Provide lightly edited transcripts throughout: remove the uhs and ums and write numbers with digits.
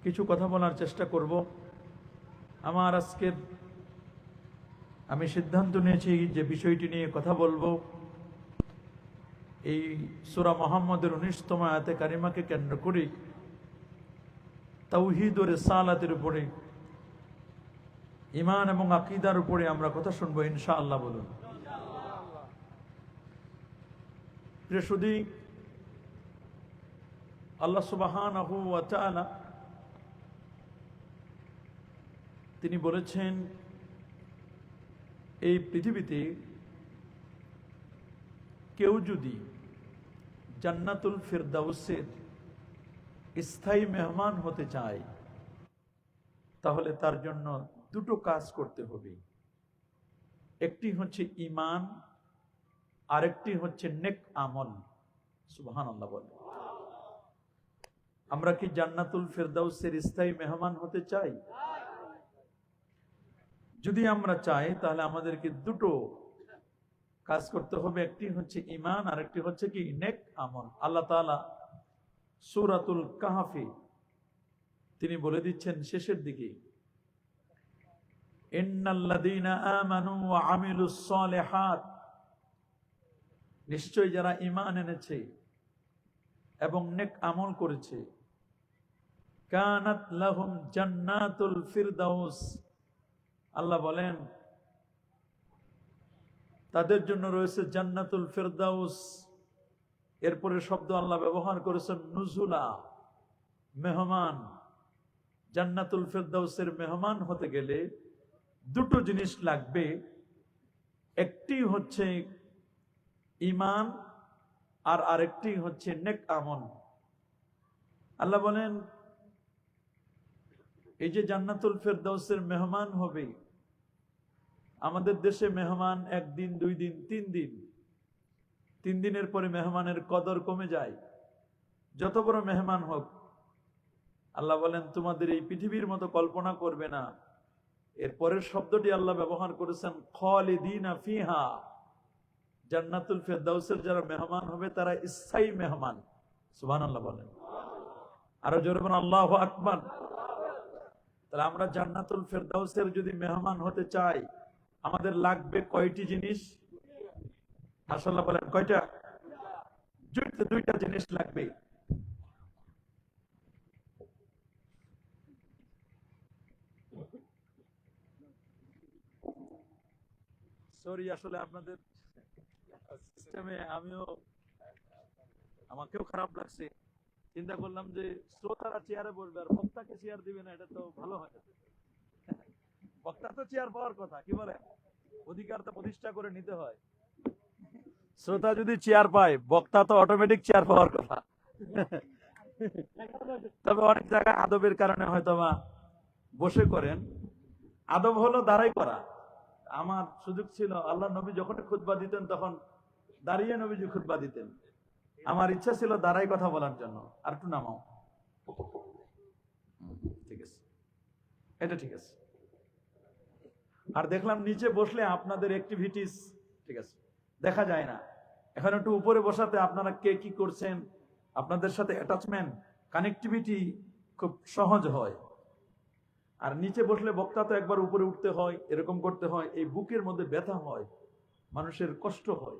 কিছু কথা বলার চেষ্টা করব। আমার আজকের আমি সিদ্ধান্ত নিয়েছি যে বিষয়টি নিয়ে কথা বলবো এই সূরা মুহাম্মদের 19তম আয়াতে কারিমাকে কেন্দ্র করে তাওহীদ ও রিসালাতের উপরে, ঈমান এবং আকীদার উপরে আমরা কথা শুনবো ইনশাআল্লাহ। বলুন প্রিয় সুধী, আল্লাহ সুবহানাহু ওয়া তাআলা তিনি বলেছেন এই পৃথিবীতে কেউ যদি জান্নাতুল ফিরদাউসের স্থায়ী মেহমান হতে চায় তাহলে তার জন্য দুটো কাজ করতে হবে। একটি হচ্ছে ঈমান, আরেকটি হচ্ছে নেক আমল। সুবহানাল্লাহ বলেন। আমরা কি জান্নাতুল ফিরদাউসের স্থায়ী মেহমান হতে চাই? যদি আমরা চাই তাহলে আমাদেরকে দুটো কাজ করতে হবে। একটি হচ্ছে ঈমান, আরেকটি হচ্ছে কি নেক আমল। আল্লাহ তাআলা সূরাতুল কাহফে তিনি বলে দিচ্ছেন শেষের দিকে, ইন্নাল্লাযীনা আমানু ওয়া আমিলুস সালিহাত, নিশ্চয়ই যারা ঈমান এনেছে এবং নেক আমল করেছে, কানাত লাহুম জান্নাতুল ফিরদাউস, আল্লাহ বলেন তাদের জন্য রয়েছে জান্নাতুল ফিরদাউস। এরপরে শব্দ আল্লাহ ব্যবহার করেছেন নুজুলা, মেহমান। জান্নাতুল ফিরদাউসের মেহমান হতে গেলে দুটো জিনিস লাগবে। একটি হচ্ছে ঈমান আর আরেকটি হচ্ছে নেক আমল। আল্লাহ বলেন এই যে জান্নাতুল ফিরদাউসের মেহমান হবে, আমাদের দেশে মেহমান একদিন, 2 দিন, 3 দিন, 3 দিনের পরে মেহমানের কদর কমে যায়, যত বড় মেহমান হোক। আল্লাহ বলেন তোমাদের এই পৃথিবীর মতো কল্পনা করবে না। এর পরের শব্দটি আল্লাহ ব্যবহার করেছেন খালিদিনা ফিহা, জান্নাতুল ফিরদাউসের যারা মেহমান হবে তারা স্থায়ী মেহমান। সুবহানাল্লাহ বলেন। আরো জোরে বলেন আল্লাহু আকবার। তাহলে আমরা জান্নাতুল ফিরদাউসের যদি মেহমান হতে চাই আমাদের লাগবে কয়টি জিনিস? মাশাআল্লাহ বলেন কয়টা? দুইটা জিনিস লাগবে। সরি, আসলে আপনাদের সিস্টেমে আমাকেও খারাপ লাগছে। চিন্তা করলাম যে শ্রোতারা চেয়ারে বসবে আর বক্তাকে চেয়ার দিবে না, এটা তো ভালো হয়। বক্তা তো চেয়ার পাওয়ার কথা, কি বলে? অধিকার তো প্রতিষ্ঠা করে নিতে হয়। শ্রোতা যদি চেয়ার পায়, বক্তা তো অটোমেটিক চেয়ার পাওয়ার কথা। তবে অনেক জায়গায় আদবের কারণে হয়তো বা বসে করেন। আদব হলো দাঁড়াই করা। আমার সুযোগ ছিল, আল্লাহ নবী যখন খুতবা দিতেন তখন দাঁড়িয়ে নবীজি খুতবা দিতেন। আমার ইচ্ছা ছিল দাঁড়াই কথা বলার জন্য। আর একটু নামাও, ঠিক আছে, এটা ঠিক আছে। আর দেখলাম নিচে বসলে আপনাদের অ্যাক্টিভিটিস ঠিক আছে দেখা যায় না। এখন একটু উপরে বসাতে আপনারা কে কি করছেন, আপনাদের সাথে অ্যাটাচমেন্ট, কানেক্টিভিটি খুব সহজ হয়। আর নিচে বসলে বক্তা তো একবার উপরে উঠতে হয়, এরকম করতে হয়, এই বুকের মধ্যে ব্যথা হয়, মানুষের কষ্ট হয়।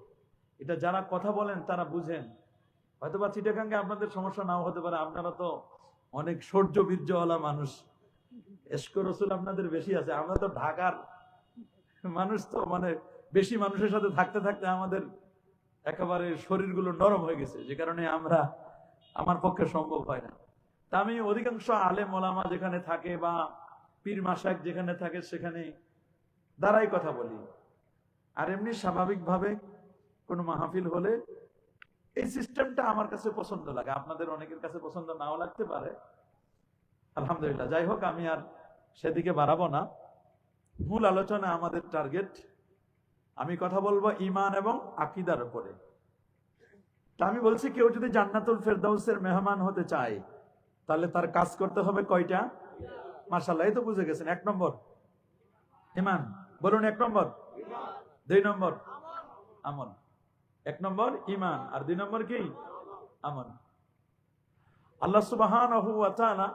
এটা যারা কথা বলেন তারা বুঝেন। হয়তোবা চিটাগাঙ্গে আপনাদের সমস্যা নাও হতে পারে, আপনারা তো অনেক শৌর্য বীর্যওয়ালা মানুষ, এশক রসুল আপনাদের বেশি আছে। আমরা তো ঢাকার মানুষ, তো মানে বেশি মানুষের সাথে থাকতে থাকতে আমাদের একেবারে শরীরগুলো নরম হয়ে গেছে, যে কারণে আমার পক্ষে সম্ভব হয় না। তা আমি অধিকাংশ আলেম ওলামা যেখানে থাকে বা পীর মাশায়েখ যেখানে থাকে সেখানে দাঁড়াই কথা বলি। আর এমনি স্বাভাবিকভাবে কোনো মাহফিল হলে এই সিস্টেমটা আমার কাছে পছন্দ লাগে। আপনাদের অনেকের কাছে পছন্দ নাও লাগতে পারে, আলহামদুলিল্লাহ। যাই হোক, আমি আর সেদিকে বাড়াবো না। মূল আলোচনা, আমাদের টার্গেট, আমি কথা বলবো ঈমান এবং আকীদার উপরে। তা আমি বলছি কেউ যদি জান্নাতুল ফিরদাউসের মেহমান হতে চায় তাহলে তার কাজ করতে হবে কয়টা? মাশাআল্লাহ, এই তো বুঝে গেছেন। 1 নম্বর ঈমান, বলুন 1 নম্বর। 2 নম্বর আমল। 1 নম্বর ঈমান আর 2 নম্বর কি? আমল। আল্লাহ সুবহানাহু ওয়া তাআলা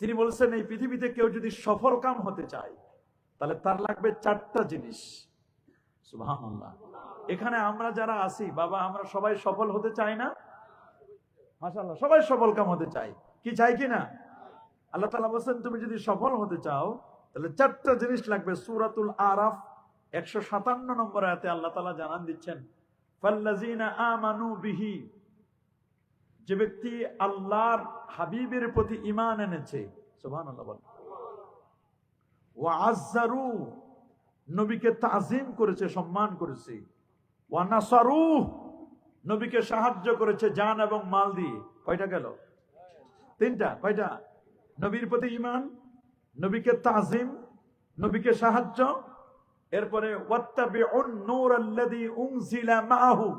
তিনি বলছেন এই পৃথিবীতে কেউ যদি সফল কাম হতে চায় তাহলে তার লাগবে 4টা জিনিস। সুবহানাল্লাহ। এখানে আমরা যারা আছি বাবা, আমরা সবাই সফল হতে চাই না? মাশাআল্লাহ, সবাই সফল কাম হতে চাই। কি চাই কি না? আল্লাহ তাআলা বলেন তুমি যদি সফল হতে চাও তাহলে 4টা জিনিস লাগবে। সূরাতুল আরাফ 157 নম্বর আয়াতে আল্লাহ তাআলা জানান দিচ্ছেন, ফাল্লাযিনা আমানু বিহি, যে ব্যক্তি আল্লাহর হাবিবের প্রতি ঈমান এনেছে, সুবহানাল্লাহ বলেন, ওয়া আযযারু, নবীকে তাজিম করেছে, সম্মান করেছে, ওয়া নাসারু, নবীকে সাহায্য করেছে জান এবং মাল দিয়ে। কয়টা গেল? 3টা। কয়টা? নবীর প্রতি ঈমান, নবীকে তাজিম, নবীকে সাহায্য, এরপরে ওয়াত্তাবিউন নূরাল্লাযী উনজিলা মাআহু,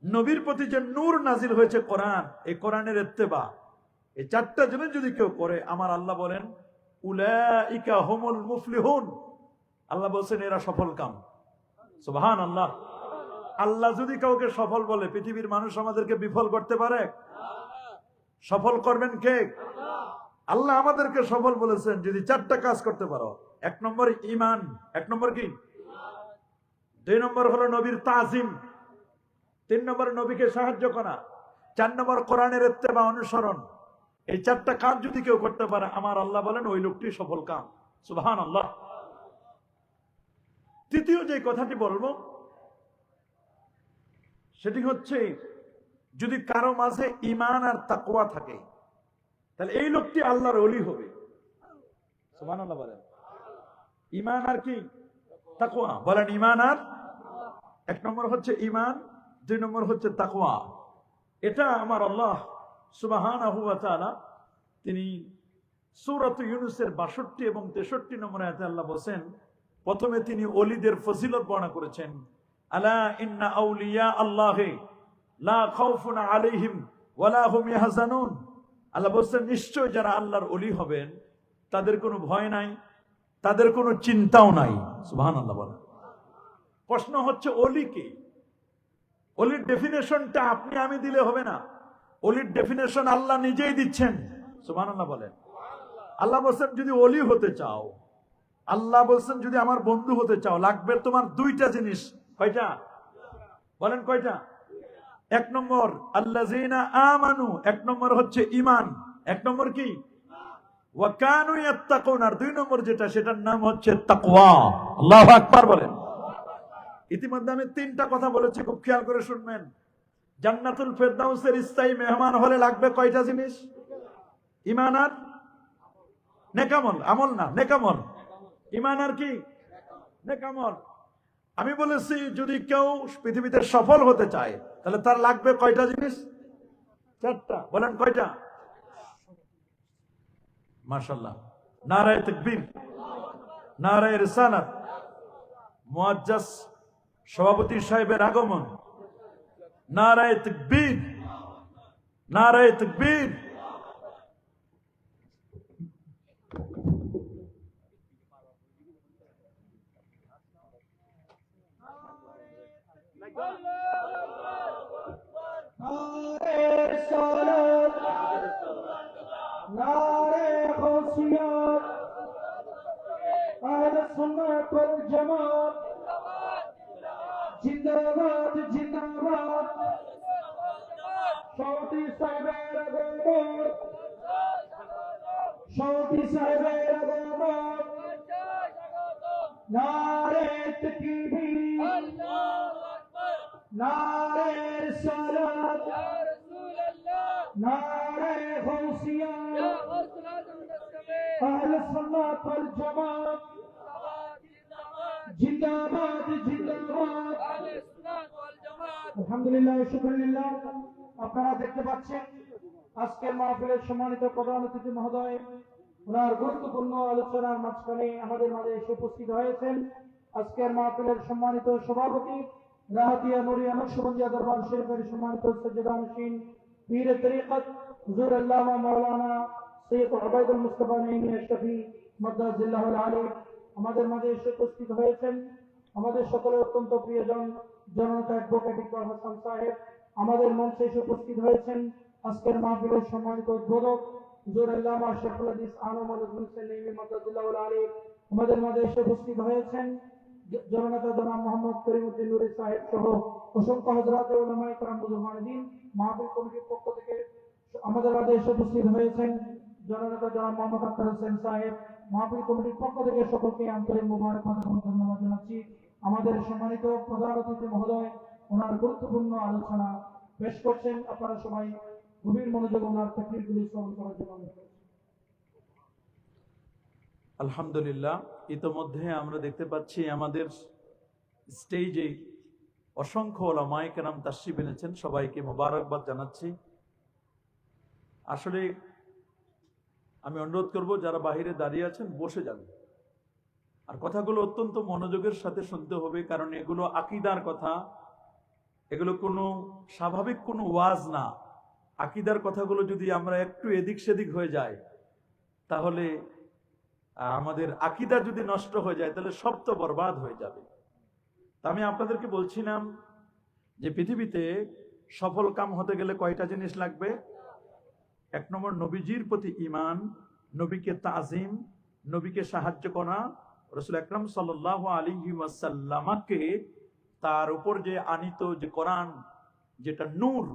নবীর প্রতি যে নূর নাজিল হয়েছে কোরআন, এই কোরআনের ইত্তেবা। এই 4টা জিনিস যদি কেউ করে, আমার আল্লাহ বলেন উলাইকা হুমুল মুফলিহুন, আল্লাহ বলেন এরা সফল কাম। সুবহানাল্লাহ। আল্লাহ যদি কাউকে সফল বলে, পৃথিবীর মানুষ আমাদেরকে বিফল করতে পারে? সফল করবেন কে? আল্লাহ আমাদেরকে সফল বলেছেন যদি 4টা কাজ করতে পারো। 1 নম্বর ঈমান, 1 নম্বর কি? 2 নম্বর হলো নবীর তাজিম, 3 নম্বর নবীকে সাহায্য করা, 4 নম্বর কোরআনের ইত্তেবা, অনুসরণ। এই 4টা কাজ যদি কেউ করতে পারে, আমার আল্লাহ বলেন ওই লোকটি সফল কাম। সুবহানাল্লাহ। তৃতীয় যে কথাটি বলবো সেটি হচ্ছে, যদি কারো মাঝে ঈমান আর তাকওয়া থাকে তাহলে এই লোকটি আল্লাহর ওলি হবে। সুবহানাল্লাহ বলেন। ঈমান আর কি? তাকওয়া। বলেন ঈমান আর, 1 নম্বর হচ্ছে ঈমান, 2 নম্বর হচ্ছে তাকওয়া। এটা আমার আল্লাহ সুবহানাহু ওয়া তাআলা তিনি সূরা ইউনূসের 62 এবং 63 নম্বর আয়াতে আল্লাহ বলেন, প্রথমে তিনি ওলিদের ফজিলত বর্ণনা করেছেন, আলা ইন্না আউলিয়া আল্লাহি লা খাউফুন আলাইহিম ওয়া লা হুম ইয়াহজানুন। আল্লাহ বলেন নিশ্চয় যারা আল্লাহর ওলি হবেন তাদের কোনো ভয় নাই, তাদের কোনো চিন্তাও নাই। সুবহানাল্লাহ বলেন। প্রশ্ন হচ্ছে ওলি কে? ওলির ডেফিনেশনটা আপনি আমি দিলে হবে না, ওলির ডেফিনেশন আল্লাহ নিজেই দিচ্ছেন। সুবহানাল্লাহ বলেন। আল্লাহ বলেন যদি ওলি হতে চাও, আল্লাহ বলেন যদি আমার বন্ধু হতে চাও, লাগবে তোমার 2টা জিনিস। কয়টা? বলেন কয়টা? 1 নম্বর আল্লাযীনা আমানু, 1 নম্বর হচ্ছে ঈমান, 1 নম্বর কি? ওয়া কানু ইয়াত্তাকুন, আর 2 নম্বর যেটা সেটার নাম হচ্ছে তাকওয়া। আল্লাহু আকবার বলেন। ইতিমধ্যে আমি 3টা কথা বলেছি, খুব খেয়াল করে শুনবেন। জান্নাতুল ফেরদাউসের স্থায়ী মেহমান হলে লাগবে কয়টা জিনিস? ঈমান আর নেকামল। আমল না, নেকামল। ঈমান আর কি? নেকামল। আমি বলেছি যদি কেউ পৃথিবীতে সফল হতে চায় তাহলে তার লাগবে কয়টা জিনিস? 4টা। বলেন কয়টা? মাশাআল্লাহ। নারায়ে তাকবীর, নারায়ে রিসালাত, মুআজ্জাজ সভাপতি সাহেবের আগমন, নারায়ে তাকবীর, নারায়ে তাকবীর। জিন্দাবাদ জিন্দাবাদ। সৌদি সাহেবের আগমন, সৌদি সাহেবের আগমন। নারে তাকবীর, নারে রিসালাত, নারে গাউসিয়া, আহলে সুন্নাত ওয়াল জামাত জিন্দাবাদ জিন্দাবাদ। আলহামদুলিল্লাহ, শুকরিল্লাহ। আপনারা দেখতে পাচ্ছেন আজকের মাহফিলের সম্মানিত প্রধান অতিথি মহোদয় ওনার গুরুত্বপূর্ণ আলোচনার মাঝখানে আমাদের মাঝে এসে উপস্থিত হয়েছেন আজকের মাহফিলের সম্মানিত সভাপতি রাহাতিয়া নুরিয়া নকশবন্দিয়া দরবার শরীফের সম্মানিত সজ্জাদানশীন পীর তরিকত হুজুর আল্লামা মাওলানা সৈয়দ উবাইদুল মুস্তাফা নাঈমি আশরাফি মাদ্দাজিল্লাহুল আলী আমাদের মাঝে এসে উপস্থিত হয়েছেন। আমাদের সকলের অত্যন্ত প্রিয়জন জনতা অ্যাডভোকেট ইকবাল হাসান সাহেব আমাদের মঞ্চে এসে উপস্থিত হয়েছেন। আজকের মাহফিলের সম্মানিত উদ্বোধক হুজুর আল্লামা শেখুল হাদিস আনোয়ার হোসেন নেমি মাদ্দাতুল্লাহ আলাইহি আমাদের মাঝে এসে উপস্থিত হয়েছেন। জননেতা জনাব মোহাম্মদ করিমউদ্দিন নুরী সাহেব সহ অসংখ্য হযরত ও উলামায়ে কেরাম বুজুর্গান মাহফিল কমিটির পক্ষ থেকে আমাদের মাঝে এসে উপস্থিত হয়েছেন। জননেতা জনাব মোহাম্মদ আক্তার হোসেন সাহেব মাহফিল কমিটির পক্ষ থেকে সকলকে আন্তরিক মোবারকবাদ এবং ধন্যবাদ জানাচ্ছি। আমাদের সম্মানিত প্রধান অতিথি মহোদয় ওনার গুরুত্বপূর্ণ আলোচনা পেশ করছেন। আপনারা সবাই গভীর মনোযোগ ওনার তাকরীরগুলি শ্রবণ করার জন্য অনুরোধ করছি। আলহামদুলিল্লাহ, ইতোমধ্যে আমরা দেখতে পাচ্ছি আমাদের স্টেজে অসংখ্য ওলামায়ে কেরাম তাশরিফ এনেছেন। সবাইকে মোবারকবাদ জানাচ্ছি। আসলে আমি অনুরোধ করব যারা বাহিরে দাঁড়িয়ে আছেন বসে যান, আর কথাগুলো অত্যন্ত মনোযোগের সাথে শুনতে হবে, কারণ এগুলো আকীদার কথা, এগুলো কোনো স্বাভাবিক কোনো ওয়াজ না। আকীদার কথাগুলো যদি আমরা একটু এদিক সেদিক হয়ে যায়, তাহলে আমাদের আকীদা যদি নষ্ট হয়ে যায় তাহলে সব তো বরবাদ হয়ে যাবে। তা আমি আপনাদেরকে বলছিলাম যে পৃথিবীতে সফল কাম হতে গেলে কয়টা জিনিস লাগবে। 1 নম্বর নবীজির প্রতি ঈমান, নবীকে তাজিম, নবীকে সাহায্য করা, রাসূল আকরাম সাল্লাল্লাহু আলাইহি ওয়াসাল্লামকে তার উপর যে আনিত যে কোরআন যেটা নূর,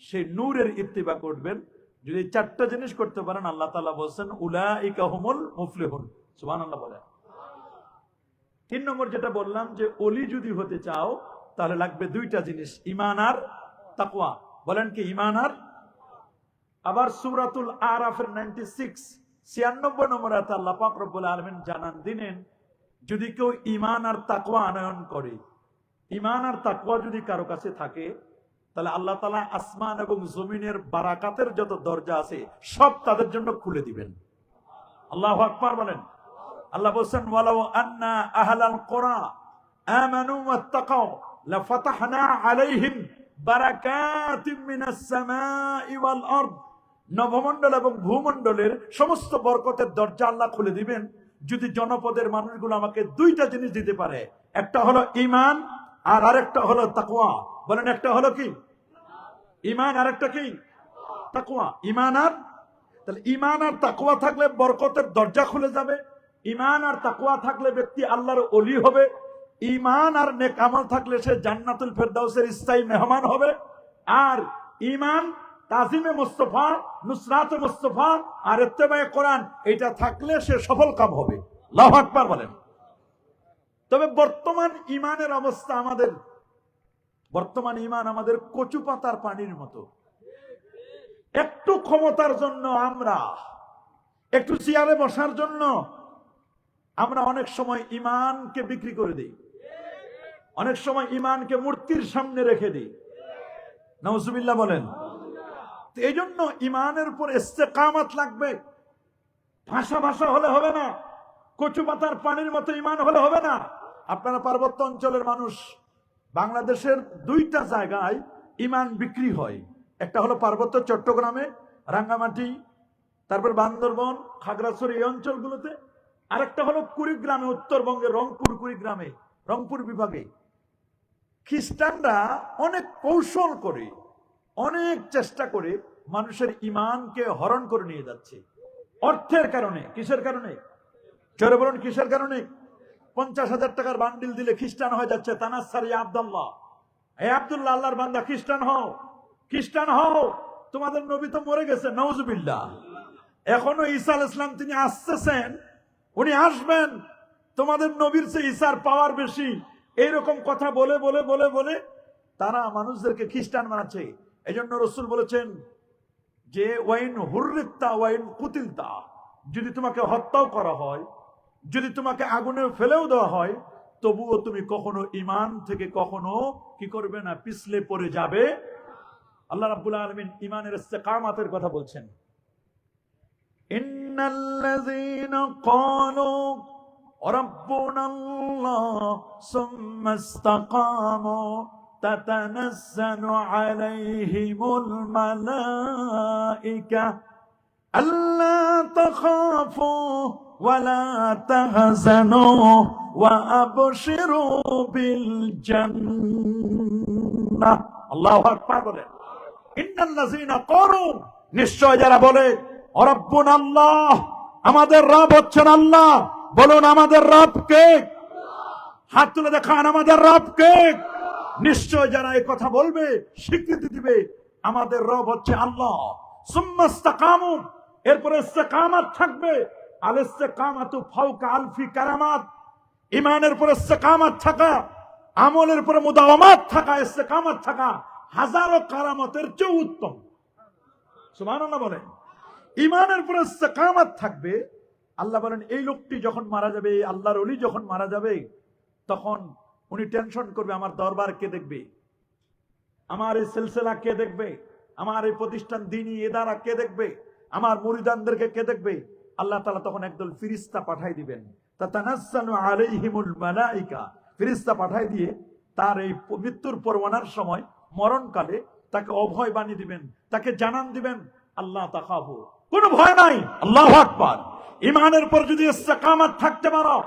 সেই নূরের ইত্তিবা করবেন। যদি 4টা জিনিস করতে পারেন, আল্লাহ তাআলা বলেন উলাইকা হুমুল মুফলিহুন। সুবহানাল্লাহ বলেন। 3 নম্বর যেটা বললাম যে ওলি যদি হতে চাও তাহলে লাগবে 2টা জিনিস, ঈমান আর তাকওয়া। বলেন কি? ঈমান আর। আবার সূরাতুল আরাফের 96 নম্বর আয়াতে আল্লাহ পাক রব্বুল আলামিন জানান দিলেন, যদি কেউ ঈমান আর তাকওয়া আনয়ন করে, ঈমান আর তাকওয়া যদি কারো কাছে থাকে, তাহলে আল্লাহ তাআলা আসমান এবং জমিনের বারাকাতের যত দরজা আছে সব তাদের জন্য খুলে দিবেন। আল্লাহু আকবার বলেন। আল্লাহ বলেন ওয়ালাউ আন্না আহলাল কুরা আমানু ওয়াত্তাকাউ লাফাতাহনা আলাইহিম বারাকাতিম মিনাস সামাই ওয়াল আরদ। নবমণ্ডল এবং ভূমণ্ডলের সমস্ত বরকতের দরজা আল্লাহ খুলে দিবেন যদি জনপদের মানুষগুলো আমাকে 2টা জিনিস দিতে পারে। একটা হলো ঈমান আর আরেকটা হলো তাকওয়া। বলেন, একটা হলো কি? ঈমান, আর একটা কি? তাকওয়া। ঈমান আর, তাহলে ঈমান আর তাকওয়া থাকলে বরকতের দরজা খুলে যাবে। ঈমান আর তাকওয়া থাকলে ব্যক্তি আল্লাহর ওলি হবে। ঈমান আর নেক আমল থাকলে সে জান্নাতুল ফেরদাউসের স্থায়ী মেহমান হবে। আর ঈমান, তাজিমে মুস্তাফা, নুসরাতে মুস্তাফা আর ইত্তেবায়ে কোরআন, এটা থাকলে সে সফল কাম হবে। আল্লাহু আকবার বলেন। তবে বর্তমান ঈমানের অবস্থা, আমাদের বর্তমান ঈমান আমাদের কচু পাতার পানির মতো। একটু ক্ষমতার জন্য, আমরা একটু চেয়ারে বসার জন্য আমরা অনেক সময় ঈমানকে বিক্রি করে দিই, অনেক সময় ঈমানকে মূর্তির সামনে রেখে দিই। নাউজুবিল্লাহ বলেন। এই জন্য ঈমানের উপর ইস্তেকামত লাগবে। ভাষা ভাষা হলে হবে না, কচু পাতার পানির মতো ঈমান হলে হবে না। আপনারা পার্বত্য অঞ্চলের মানুষ, বাংলাদেশের 2টা জায়গায় ঈমান বিক্রি হয়। একটা হলো পার্বত্য চট্টগ্রামে, রাঙ্গামাটি, তারপর বান্দরবন, খাগড়াছড়ি, এই অঞ্চলগুলোতে। আরেকটা হলো কুড়িগ্রামে, উত্তরবঙ্গের রংপুর কুড়িগ্রামে, রংপুর বিভাগে। খ্রিস্টানরা অনেক কৌশল করে, অনেক চেষ্টা করে মানুষের ঈমানকে হরণ করে নিয়ে যাচ্ছে। অর্থের কারণে। কিসের কারণে? জোরে বলুন, কিসের কারণে? 50,000 টাকার বান্ডিল দিলে খ্রিস্টান হয়ে যাচ্ছে। তানাসসার ইয়া আব্দুল্লাহ, হে আব্দুল্লাহ, আল্লাহর বান্দা, খ্রিস্টান হও, খ্রিস্টান হও। তোমাদের নবী তো মরে গেছে, নাউজুবিল্লাহ। এখনো ঈসা আলাইহিস সালাম তিনি আসতেছেন, উনি আসবেন, তোমাদের নবীর চেয়ে ঈসার পাওয়ার বেশি। এইরকম কথা বলে বলে বলে বলে তারা মানুষদেরকে খ্রিস্টান বানাচ্ছে। এই জন্য রাসূল বলেছেন যে ওয়াইন হুররিতা ওয়াইন কুতিলতা, যদি তোমাকে হত্যাও করা হয়, যদি তোমাকে আগুনে ফেলেও দেওয়া হয়, তবুও তুমি কখনো ঈমান থেকে কখনো কি করবে না, পিছলে পড়ে যাবে। আল্লাহ রাব্বুল আলামিন ঈমানের ইস্তেকামাতের কথা বলছেন। ইন্নাল্লাযীনা ক্বালু রাব্বুনাল্লাহ সুম্মা ইসতাকামু তাতানাজ্জালু আলাইহিমুল মালাইকা আল্লা তাখাফু ওয়ালা তাহজানু ওয়া আবশিরু বিল জান্নাহ। আল্লাহু আকবার বলেন। ইন্নাল্লাযীনা ক্বালু, নিশ্চয় যারা বলে রব্বুনা আল্লাহ, আমাদের রব হচ্ছেন আল্লাহ। বলুন আমাদের রব কে? হাত তুলে দেখান আমাদের রব কে? নিশ্চয় যারা এই কথা বলবে, স্বীকৃতি দিবে আমাদের রব হচ্ছে আল্লাহ। সুম্মা ইসতাকামু, এরপরে ইস্তেকামাত থাকবে। আল ইস্তেকামাতু ফাওকা আলফি কারামাত, ইমানের পরে ইস্তেকামাত থাকা, আমলের পরে মুদাওয়ামাত থাকা, ইস্তেকামাত থাকা হাজারো কারামতের চেয়ে উত্তম। সুবহানাল্লাহ বলেন। ইমানের পরে ইস্তেকামাত থাকবে। আল্লাহ বলেন এই লোকটি যখন মারা যাবে, আল্লাহর ওলি যখন মারা যাবে, তখন উনি টেনশন করবে আমার দরবার কে দেখবে, আমার এই সিলসিলা কে দেখবে, আমার এই প্রতিষ্ঠান দ্বীনি ইদারা কে দেখবে, আমার মুরিদানদেরকে কে দেখবে। আল্লাহ তাআলা তখন একদল ফেরেশতা পাঠাই দিবেন। তাতানাজ্জালু আলাইহিমুল মালাইকা, ফেরেশতা পাঠাই দিয়ে তার এই মৃত্যুর পরওয়ানার সময়, মরণকালে তাকে অভয় বাণী দিবেন, তাকে জানান দিবেন আল্লাহ তাখাফু, কোনো ভয় নাই। আল্লাহু আকবার। ইমানের পর যদি ইস্তেকামাত থাকতে পারো,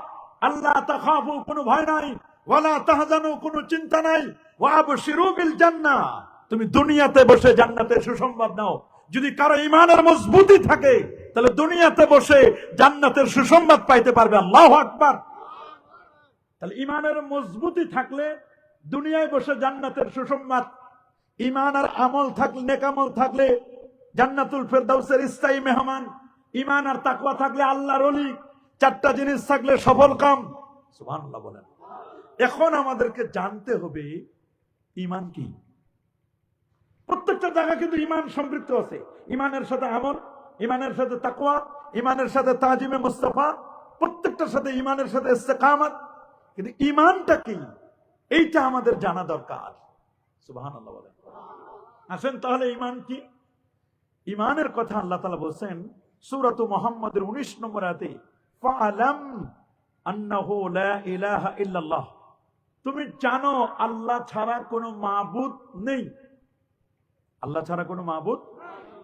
আল্লাহ তাখাফু, কোনো ভয় নাই, ওয়ালা তাহজানু, কোনো চিন্তা নাই, ওয়া আবশিরু বিল জান্নাহ, তুমি দুনিয়াতে বসে জান্নাতের সুসংবাদ নাও। যদি কারো ইমানের মজবুতি থাকে, তাহলে দুনিয়াতে বসে জান্নাতের সুসংবাদ পাইতে পারবে। আল্লাহু আকবার। তাহলে ইমানের মজবুতি থাকলে দুনিয়ায় বসে জান্নাতের সুসংবাদ। ইমান আর আমল থাকলে, নেকামল থাকলে জান্নাতুল ফেরদাউসের স্থায়ী মেহমান। ইমান আর তাকওয়া থাকলে আল্লাহর ওলি। চারটা জিনিস থাকলে সফল কাম। সুবহানাল্লাহ বলেন। এখন আমাদেরকে জানতে হবে ইমান কি। প্রত্যেকটা জায়গায় কিন্তু ইমান সম্পৃক্ত আছে। ইমানের সাথে আমল, ইমানের সাথে তাকওয়া, ইমানের সাথে তাজিমে মুস্তাফা, প্রত্যেকটার সাথে ইমানের সাথে ইস্তেকামাত। কিন্তু ইমানটা কি, এইটা আমাদের জানা দরকার। সুবহানাল্লাহ বলেন। আসেন তাহলে ইমান কি। ইমানের কথা আল্লাহ তাআলা বলেন সূরাতু মুহাম্মাদের 19 নম্বর আয়াতে, ফাআলাম আন্নাহু লা ইলাহা ইল্লাল্লাহ, তুমি জানো আল্লাহ ছাড়া কোনো মাবুদ নেই। আল্লাহ ছাড়া কোনো মাবুদ,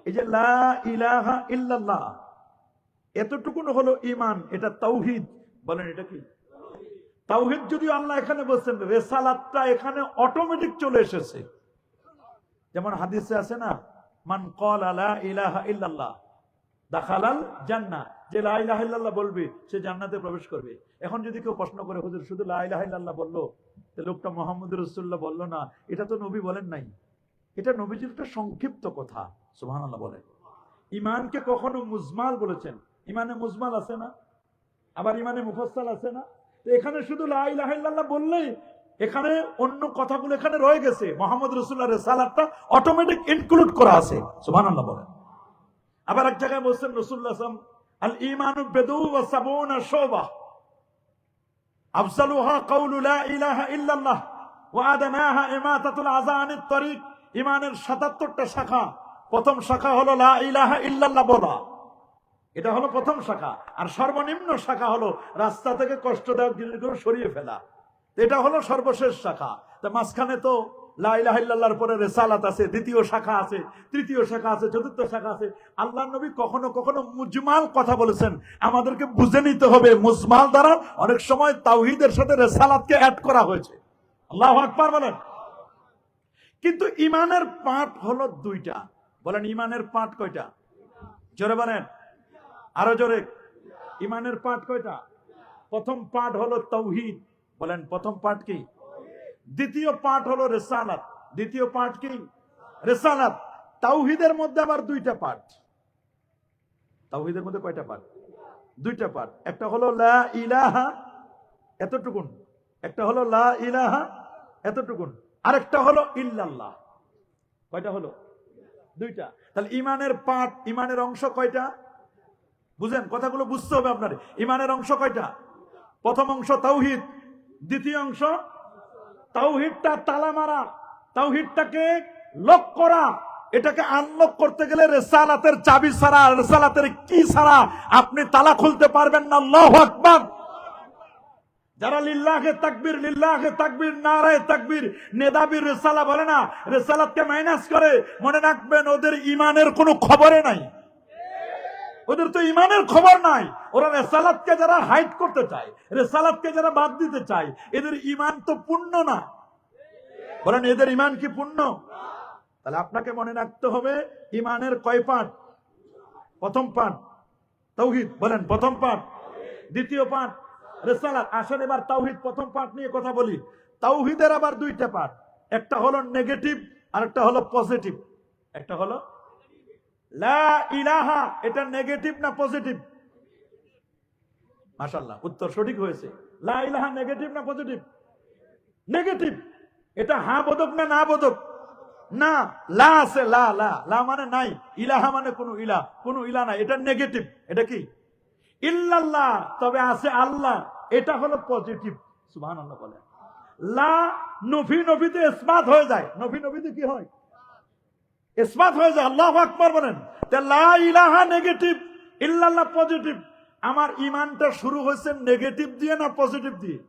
এই যে লা ইলাহা ইল্লাল্লাহ, এতটুকুন হলো ইমান। এটা তাওহীদ। বলেন এটা কি? তাওহীদ। যদিও আল্লাহ এখানে বলছেন, রিসালাতটা এখানে অটোমেটিক চলে এসেছে। যেমন হাদিসে আছে না, মান ক্বালা লা ইলাহা ইল্লাল্লাহ দাখালাল জান্নাহ, যে লা ইলাহা ইল্লাল্লাহ বলবে সে জান্নাতে প্রবেশ করবে। এখন যদি কেউ প্রশ্ন করে, হুজুর শুধু লা ইলাহা ইল্লাল্লাহ বললো, তো লোকটা মুহাম্মদুর রাসূলুল্লাহ বললো না, এটা তো নবী বলেন নাই। এটা নবীজির একটা সংক্ষিপ্ত কথা। সুবহানাল্লাহ বলেন। ইমানকে কখনো মুজমাল বলেছেন। ইমানে মুজমাল আছে না, আবার ইমানে মুফাসসাল আছে না। তো এখানে শুধু লা ইলাহা ইল্লাল্লাহ বললেই এখানে অন্য কথাগুলো এখানে রয়ে গেছে। মুহাম্মদ রাসূলুল্লাহর রিসালাতটা অটোমেটিক ইনক্লুড করা আছে। সুবহানাল্লাহ বলেন। আবার এক জায়গায় বলছেন রাসূলুল্লাহ সাল্লাল্লাহু আলাইহি ওয়াসাল্লাম, আল ঈমানু বিদউ ওয়া সাবউনা শুবা আফজালুহা কাউলু লা ইলাহা ইল্লাল্লাহ ওয়া আদনাহা ইমাতাতুল আযা আনিত তরিক। ইমানের ৭৭টা শাখা। প্রথম শাখা হলো লা ইলাহা ইল্লাল্লাহ বলা, এটা হলো প্রথম শাখা। আর সর্বনিম্ন শাখা হলো রাস্তা থেকে কষ্টদায়ক জিনিসগুলো সরিয়ে ফেলা, এটা হলো সর্বশেষ শাখা। তো মাঝখানে তো লা ইলাহা ইল্লাল্লাহর পরে রিসালাত আছে, দ্বিতীয় শাখা আছে, তৃতীয় শাখা আছে, চতুর্থ শাখা আছে। আল্লাহর নবী কখনো কখনো মুজমাল কথা বলেছেন। আমাদেরকে বুঝে নিতে হবে মুজমাল দ্বারা অনেক সময় তাওহীদের সাথে রিসালাতকে অ্যাড করা হয়েছে। আল্লাহু আকবার বলেন। কিন্তু ইমানের পার্ট হলো দুইটা। বলেন ইমানের পার্ট কয়টা? জোরে বলেন, আরো জোরে। ইমানের পার্ট কয়টা? প্রথম পার্ট হলো তাওহীদ। বলেন প্রথম পার্ট কি? দ্বিতীয় পার্ট হলো রিসালাত। দ্বিতীয় পার্ট কি? রিসালাত। তাওহীদের মধ্যে আবার দুইটা পার্ট। তাওহীদের মধ্যে কয়টা পার্ট? দুইটা পার্ট। একটা হলো লা ইলাহা, এতটুকুন। একটা হলো লা ইলাহা, এতটুকুন। আরেকটা হলো ইল্লাল্লাহ। কয়টা হলো? দুইটা। তাহলে ইমানের পার্ট, ইমানের অংশ কয়টা? বুঝেন, কথাগুলো বুঝতে হবে আপনার। ইমানের অংশ কয়টা? প্রথম অংশ তাওহীদ, দ্বিতীয় অংশ তাওহীদটা তালা মারা, তাওহীদটাকে লক করা। এটাকে আনলক করতে গেলে রিসালাতের চাবি ছাড়া, রিসালাতের কি ছাড়া আপনি তালা খুলতে পারবেন না। আল্লাহু আকবার। যারা লিল্লাহে তাকবীর, লিল্লাহে তাকবীর, নারায়ে তাকবীর, নেদাবি রিসালা বলে না, রিসালাতকে মাইনাস করে, মনে রাখবেন ওদের ইমানের কোনো খবরে নাই। ওদের তো ইমানের খবর নাই। ওরা রিসালাতকে যারা হাইড করতে চায়, রিসালাতকে যারা বাদ দিতে চায়, এদের ইমান তো পূর্ণ না। বলেন এদের ইমান কি পূর্ণ? তাহলে আপনাকে মনে রাখতে হবে ইমানের কয় পার্ট? প্রথম পাঠ তাওহীদ, বলেন প্রথম পাঠ। দ্বিতীয় পাঠ রিসালাত। আসেন এবার তাওহীদ প্রথম পাঠ নিয়ে কথা বলি। তাওহীদের আবার দুইটা পাঠ, একটা হলো নেগেটিভ আর একটা হলো পজিটিভ। একটা হলো লা ইলাহা, এটা নেগেটিভ না পজিটিভ? মাশাআল্লাহ, উত্তর সঠিক হয়েছে। লা ইলাহা নেগেটিভ না পজিটিভ? নেগেটিভ। এটা হা বোধক না না বোধক? না। লা আছে, লা লা লা মানে নাই, ইলাহা মানে কোন ইলা নাই, এটা নেগেটিভ। এটা কি? ইল্লাল্লাহ, তবে আছে আল্লাহ, এটা হলো পজিটিভ। সুবহানাল্লাহ বলেন। লা নফি নফিতে ইসবাত হয়ে যায়, নফি নফিতে কি হয়? ইসবাত হয়ে যায়। আল্লাহু আকবার বলেন। তা লা ইলাহা নেগেটিভ, ইল্লাল্লাহ পজিটিভ। আমার ঈমানটা শুরু হয়েছে নেগেটিভ দিয়ে না পজিটিভ দিয়ে?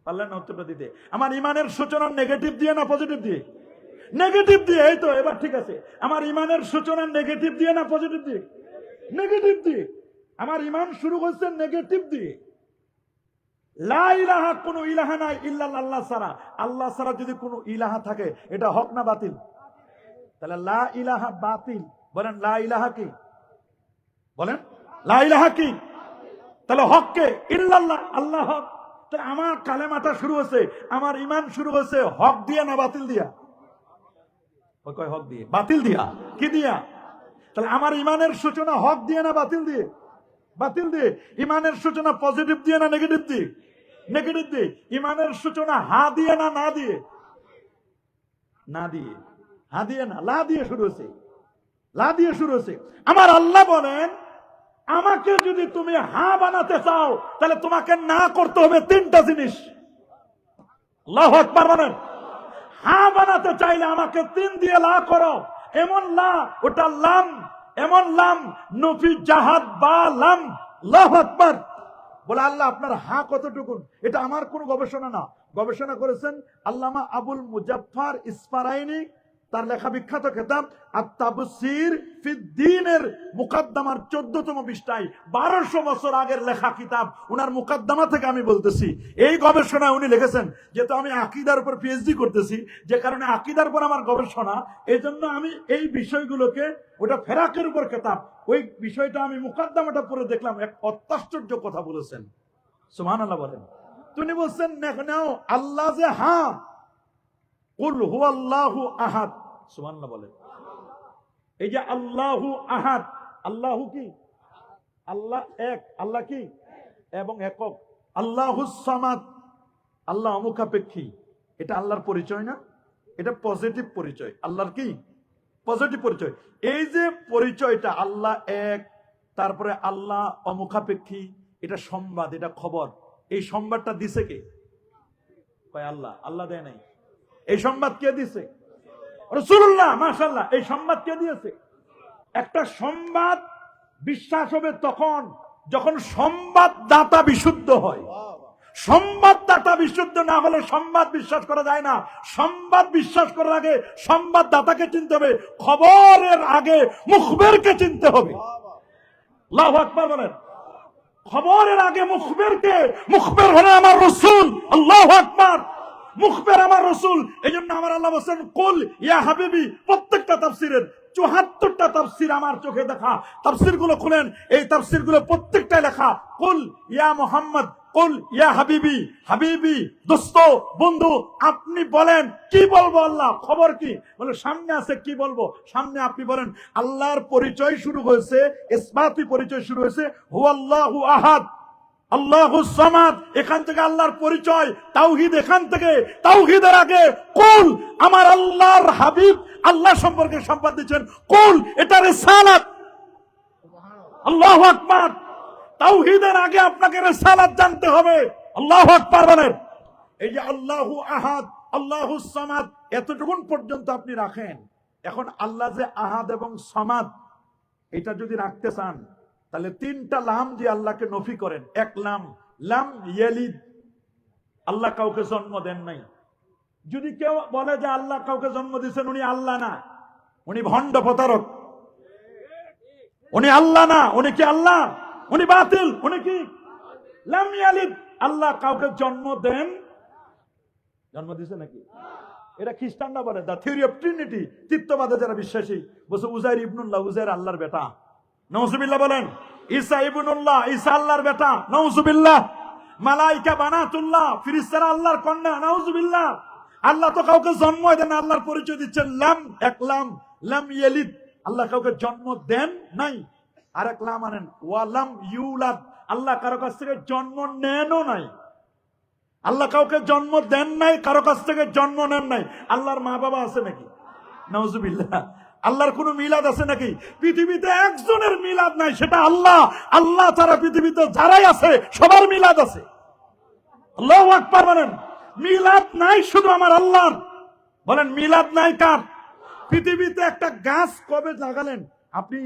পারলেন না উত্তরটা দিতে? আমার ঈমানের সূচনা নেগেটিভ দিয়ে না পজিটিভ দিয়ে? নেগেটিভ দিয়ে। এই তো, এবার ঠিক আছে। আমার ঈমানের সূচনা নেগেটিভ দিয়ে না পজিটিভ দিয়ে? নেগেটিভ দিয়ে। আমার ঈমান শুরু হচ্ছে নেগেটিভ দিয়ে। লা ইলাহা, কোন ইলাহা নাই ইল্লাল্লাহ, আল্লাহ ছাড়া। আল্লাহ ছাড়া যদি কোনো ইলাহা থাকে, এটা হক না বাতিল? তাহলে লা ইলাহা বাতিল। বলেন লা ইলাহা কি? বলেন লা ইলাহা কি? তাহলে হক কে? ইল্লাল্লাহ, আল্লাহ হক। তো আমার কালেমাটা শুরু হচ্ছে, আমার ঈমান শুরু হচ্ছে হক দিয়া না বাতিল দিয়া? কয় হক দিয়ে। বাতিল দিয়া? কি দিয়া? তাহলে আমার ঈমানের সূচনা হক দিয়ে না বাতিল দিয়ে? বাতিল দিয়ে। ঈমানের সূচনা পজিটিভ দিয়ে না নেগেটিভ দিয়ে? নেগেটিভ দিয়ে। ঈমানের সূচনা হা দিয়ে না না দিয়ে? না দিয়ে। হা দিয়ে না, লা দিয়ে শুরু হচ্ছে। লা দিয়ে শুরু হচ্ছে। আমার আল্লাহ বলেন, আমাকে যদি তুমি হা বানাতে চাও, তাহলে তোমাকে না করতে হবে তিনটা জিনিস। আল্লাহু আকবার বলেন। হা বানাতে চাইলে আমাকে তিন দিয়ে লা করো। এমন লা, ওটা লাম। এমন লাম, নফি জাহাদ বা লাম। আল্লাহু আকবার। বলে আল্লাহ আপনার হা কতটুকুন? এটা আমার কোন গবেষণা না, গবেষণা করেছেন আল্লামা আবুল মুজাফফর ইসফারাইনি, তার লেখা বিখ্যাত কিতাব আত-তাফসীর ফিদ-দ্বীনের মুকাদ্দামার 14তম পৃষ্ঠায়, 1200 বছর আগের লেখা কিতাব। উনার মুকাদ্দামা থেকে আমি বলতেছি, এই গবেষণায় উনি লিখেছেন, যেহেতু আমি আকীদার উপর পিএইচডি করতেছি, যে কারণে আকীদার উপর আমার গবেষণা, এই জন্য আমি এই বিষয়গুলোকে, ওটা ফেরাকের উপর কিতাব, ওই বিষয়টা আমি মুকাদ্দামাটা পড়ে দেখলাম, এক অত্যাশ্চর্য কথা বলেছেন। সুবহানাল্লাহ বলেন। তিনি বলছেন, নাও আল্লাহ যে হা, কুল হুয়াল্লাহু আহাদ। সুবহানাল্লাহ বলেন। এই যে আল্লাহু আহাদ, আল্লাহু কি? আল্লাহ এক, আল্লাহ কি? এবং একক। আল্লাহুস সামাদ, আল্লাহ অমুখাপেক্ষী। এটা আল্লাহর পরিচয় না? এটা পজিটিভ পরিচয়। আল্লাহর কি? পজিটিভ পরিচয়। এই যে পরিচয়টা, আল্লাহ এক, তারপরে আল্লাহ অমুখাপেক্ষী, এটা সংবাদ, এটা খবর। এই সংবাদটা দিছে কে? আল্লাহ। আল্লাহ দেয় নাই। এই সংবাদ কে দিছে? রাসূলুল্লাহ। মাশাআল্লাহ। এই সংবাদ কে দিয়েছে? একটা সংবাদ বিশ্বাস হবে তখন যখন সংবাদদাতা বিশুদ্ধ হয়। সংবাদদাতা বিশুদ্ধ না হলে সংবাদ বিশ্বাস করা যায় না। সংবাদ বিশ্বাস করার আগে সংবাদদাতাকে চিনতে হবে, খবরের আগে মুখবেরকে চিনতে হবে। আল্লাহু আকবার বলেন। খবরের আগে মুখবেরকে, মুখবের হলো আমার রাসূল। আল্লাহু আকবার। মুখবের আমার রাসূল। এইজন্য আমার আল্লাহ বলেন, কুল ইয়া হাবিবি। প্রত্যেকটা তাফসীরের ৭৪টা তাফসীর আমার চোখে দেখা। তাফসীরগুলো খুলেন, এই তাফসীরগুলো প্রত্যেকটাই লেখা কুল ইয়া মুহাম্মদ, কুল ইয়া হাবিবি। হাবিবি, দোস্ত, বন্ধু, আপনি বলেন কি বলবো আল্লাহ, খবর কি? বলে সামনে আছে, কি বলবো? সামনে আপনি বলেন। আল্লাহর পরিচয় শুরু হয়েছে, ইসবাতি পরিচয় শুরু হয়েছে, হুয়াল্লাহু আহাদ, আল্লাহুস সামাদ। এখান থেকে আল্লাহর পরিচয়, তাওহীদ এখান থেকে। তাওহীদের আগে কুল, আমার আল্লাহর হাবিব আল্লাহ সম্পর্কে সংবাদ দিচ্ছেন। কুল, এটা রিসালাত। আল্লাহু আকবার। তাওহীদের আগে আপনাকে রিসালাত জানতে হবে। আল্লাহু আকবার বলেন। এই যে আল্লাহু আহাদ, আল্লাহুস সামাদ, এতটুকুন পর্যন্ত আপনি রাখেন। এখন আল্লাহ যে আহাদ এবং সামাদ, এটা যদি রাখতে চান, তাহলে তিনটা লাম দিয়ে আল্লাহকে নফি করেন। এক লাম, লাম ইয়ালিদ, আল্লাহ কাউকে জন্ম দেন নাই। যদি কেউ বলে যে আল্লাহ কাউকে জন্ম দিয়েছেন, উনি আল্লাহ না, উনি ভণ্ড প্রতারক। উনি আল্লাহ না। উনি কি আল্লাহ? উনি বাতিল। উনি কি? লাম ইয়ালিদ। আল্লাহ কাউকে জন্ম দেন, জন্ম দিয়েছে নাকি? এটা খ্রিস্টানরা বলে দা থিওরি অফ ট্রিনিটি, তৃতীয়বাদে যারা বিশ্বাসী বলছে উজাইর ইবনুল্লাহ, উজাইর আল্লাহর বেটা। নাউজুবিল্লাহ বলেন। ঈসা ইবনুল্লাহ, ঈসা আল্লাহর বেটা। নাউজুবিল্লাহ। মালাইকা বানাতুল্লাহ, ফেরেশতারা আল্লাহর কন্যা। নাউজুবিল্লাহ। আল্লাহ তো কাউকে জন্ম দেন না, আল্লাহর পরিচয় দিচ্ছেন লাম, এক লাম, লাম ইয়ালিদ, আল্লাহ কাউকে জন্ম দেন নাই। আরেক লাম আনেন ওয়ালাম ইউলাদ, আল্লাহ কারো কাছ থেকে জন্ম নেনও নাই। আল্লাহ কাউকে জন্ম দেন নাই, কারো কাছ থেকে জন্ম নেন নাই। আল্লাহর মা বাবা আছে নাকি? নাউজুবিল্লাহ। আল্লাহর কোন মিলাদ আছে নাকি? পৃথিবীতে একজনের মিলাদ নাই, সেটা আল্লাহ। আল্লাহ ছাড়া পৃথিবীতে যারাই আছে সবার মিলাদ আছে। আল্লাহু আকবার বলেন। মিলাদ নাই শুধু আমার আল্লাহর। বলেন মিলাদ নাই কার? পৃথিবীতে একটা গাছ কবে লাগালেন আপনি?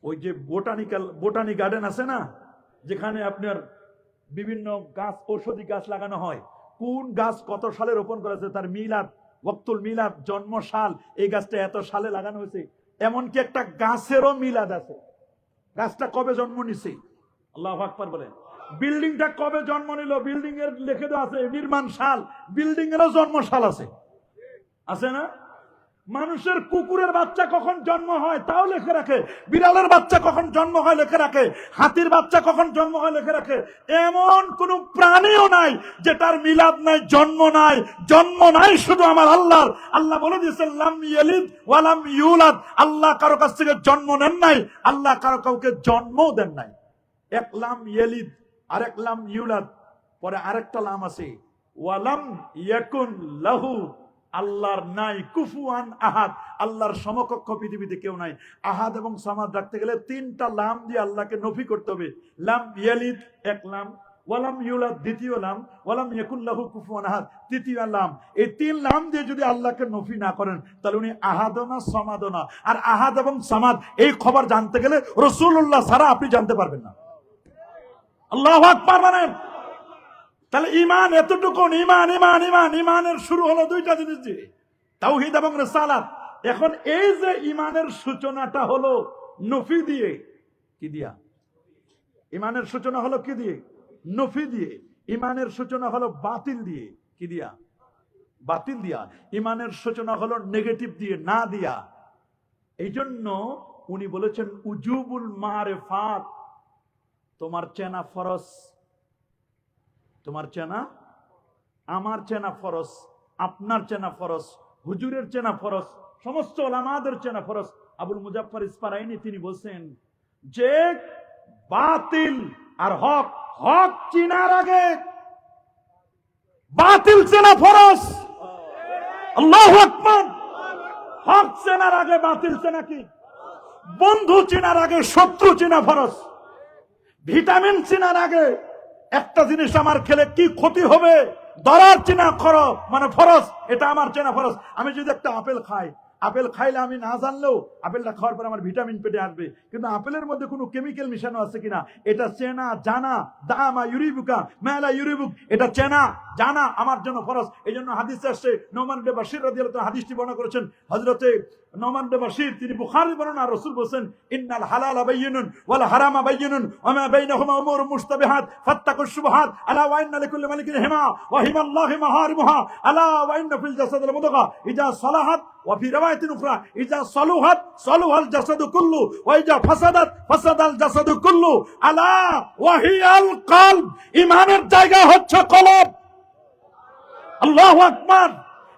ওই যে বোটানি গার্ডেন আছে না, যেখানে আপনার বিভিন্ন গাছ, ঔষধি গাছ লাগানো হয়, কোন গাছ কত সালে রোপণ করেছে তার মিলাদ, ওয়াক্তুল মিলাদ, জন্ম সাল, এই গাছটা এত সালে লাগানো হয়েছে। এমনকি একটা গাছেরও মিলাদ আছে, গাছটা কবে জন্ম নিছে। আল্লাহু আকবার বলেন। বিল্ডিংটা কবে জন্ম নিল, বিল্ডিং এর লিখে দেওয়া আছে নির্মাণ সাল, বিল্ডিং এরও জন্ম সাল আছে, আছে না? মানুষের কুকুরের বাচ্চা কখন জন্ম হয় তাও লিখে রাখে, বিড়ালের বাচ্চা কখন জন্ম হয় লিখে রাখে, হাতির বাচ্চা কখন জন্ম হয় লিখে রাখে। এমন কোন প্রাণীও নাই যেটার মিলাদ নাই, জন্ম নাই। জন্ম নাই শুধু আমার আল্লাহর। আল্লাহ বলে দিয়েছেন লাম ইয়ালিদ ওয়া লাম ইউলাদ, আল্লাহ কারো কাছ থেকে জন্ম নেন নাই, আল্লাহ কারো কাউকে জন্মও দেন নাই। এক লাম ইয়ালিদ, আরেক লাম ইউলাদ, পরে আরেকটা লাম আছে ওয়ালাম ইয়াকুন লাহু, আল্লাহর নাই কুফুয়ান আহাদ, আল্লাহর সমকক্ষ পৃথিবীতে কেউ নাই। আহাদ এবং সামাদ রাখতে গেলে তিনটা লাম দিয়ে আল্লাহকে নফি করতে হবে। লাম ইয়ালিদ এক লাম, ওয়ালাম ইউলাদ দ্বিতীয় লাম, ওয়ালাম ইয়াকুন লাহু কুফুয়ান আহাদ তৃতীয় লাম। এই তিন লাম দিয়ে যদি আল্লাহকে নফি না করেন তাহলে উনি আহাদও না সমাদও না। আর আহাদ এবং সামাদ এই খবর জানতে গেলে রাসূলুল্লাহ ছাড়া আপনি জানতে পারবেন না। আল্লাহু আকবার বলেন। তাহলে ইমান এতটুকু, ইমান ইমান ইমান ইমানের শুরু হলো দুইটা জিনিস দিয়ে, তাওহীদ এবং রিসালাত। এখন এই যে ইমানের সূচনাটা হলো নফি দিয়ে, কি দিয়া? ইমানের সূচনা হলো কি দিয়ে? নফি দিয়ে। ইমানের সূচনা হলো বাতিল দিয়ে, কি দিয়া? বাতিল দিয়া। ইমানের সূচনা হলো নেগেটিভ দিয়ে, না দিয়া। এই জন্য উনি বলেছেন উজুবুল মারিফাত, তোমার চেনা ফরজ। তোমার চেনা, আমার চেনা ফরজ, আপনার চেনা ফরজ, হুজুরের চেনা ফরজ, সমস্ত ওলামাদের চেনা ফরজ। আবুল মুজাফফর ইসফারাইনি তিনি বলছেন যে বাতিল আর হক, হক চিনার আগে বাতিল চেনা ফরজ। আল্লাহু আকবার। হক চেনার আগে বাতিল চেনা কি? বন্ধু চেনার আগে শত্রু চেনা ফরজ। ভিটামিন চেনার আগে একটা জিনিস আমার খেলে কি ক্ষতি হবে দরার চেনা মানে ফরজ, এটা আমার চেনা ফরজ। আমি যদি একটা আপেল খাই, আপেল খাইলে আমি না জানলেও আপেলটা খাওয়ার পর আমার ভিটামিন পেটে আসবে, কিন্তু আপেলের মধ্যে কোনো কেমিক্যাল মিশানো আছে কিনা এটা চেনা জানা, দামা ইউরিবুকা মেলা ইউরিবুক, এটা চেনা জানা আমার জন্য ফরজ। এই জন্য হাদিসে আসছে, নোমান ইবনে বাশির রাদিয়াল্লাহু তাআলা হাদিসটি বর্ণনা করেছেন হযরতে নোমান ইবনে বাশির, তিনি বুখারী বর্ণনা, রাসূল বলেন ইন্নাল হালালা বায়্যিনুন ওয়াল হারামা বায়্যিনুন ওয়া মা বাইনাহুমা উমুরুন মুশতাবিহাত ফাত্তাকুশ শুবহাত আলা ওয়া ইন্না লিকুল্লি মালিকিন হিমা ওয়া হিমাল্লাহি মাহারিমুহা আলা ওয়া ইন্না ফিল জাসাদিল মুদগা ইজা সালাহাত ওয়া ফি রাওয়ায়াতিন উখরা ইজা সালুহাত সালুহাল জাসাদু কুল্লু ওয়া ইজা ফাসাদাত ফাসাদাল জাসাদু কুল্লু আলা ওয়া হিয়াল কলব। ঈমানের জায়গা হচ্ছে কলব। আল্লাহু আকবার।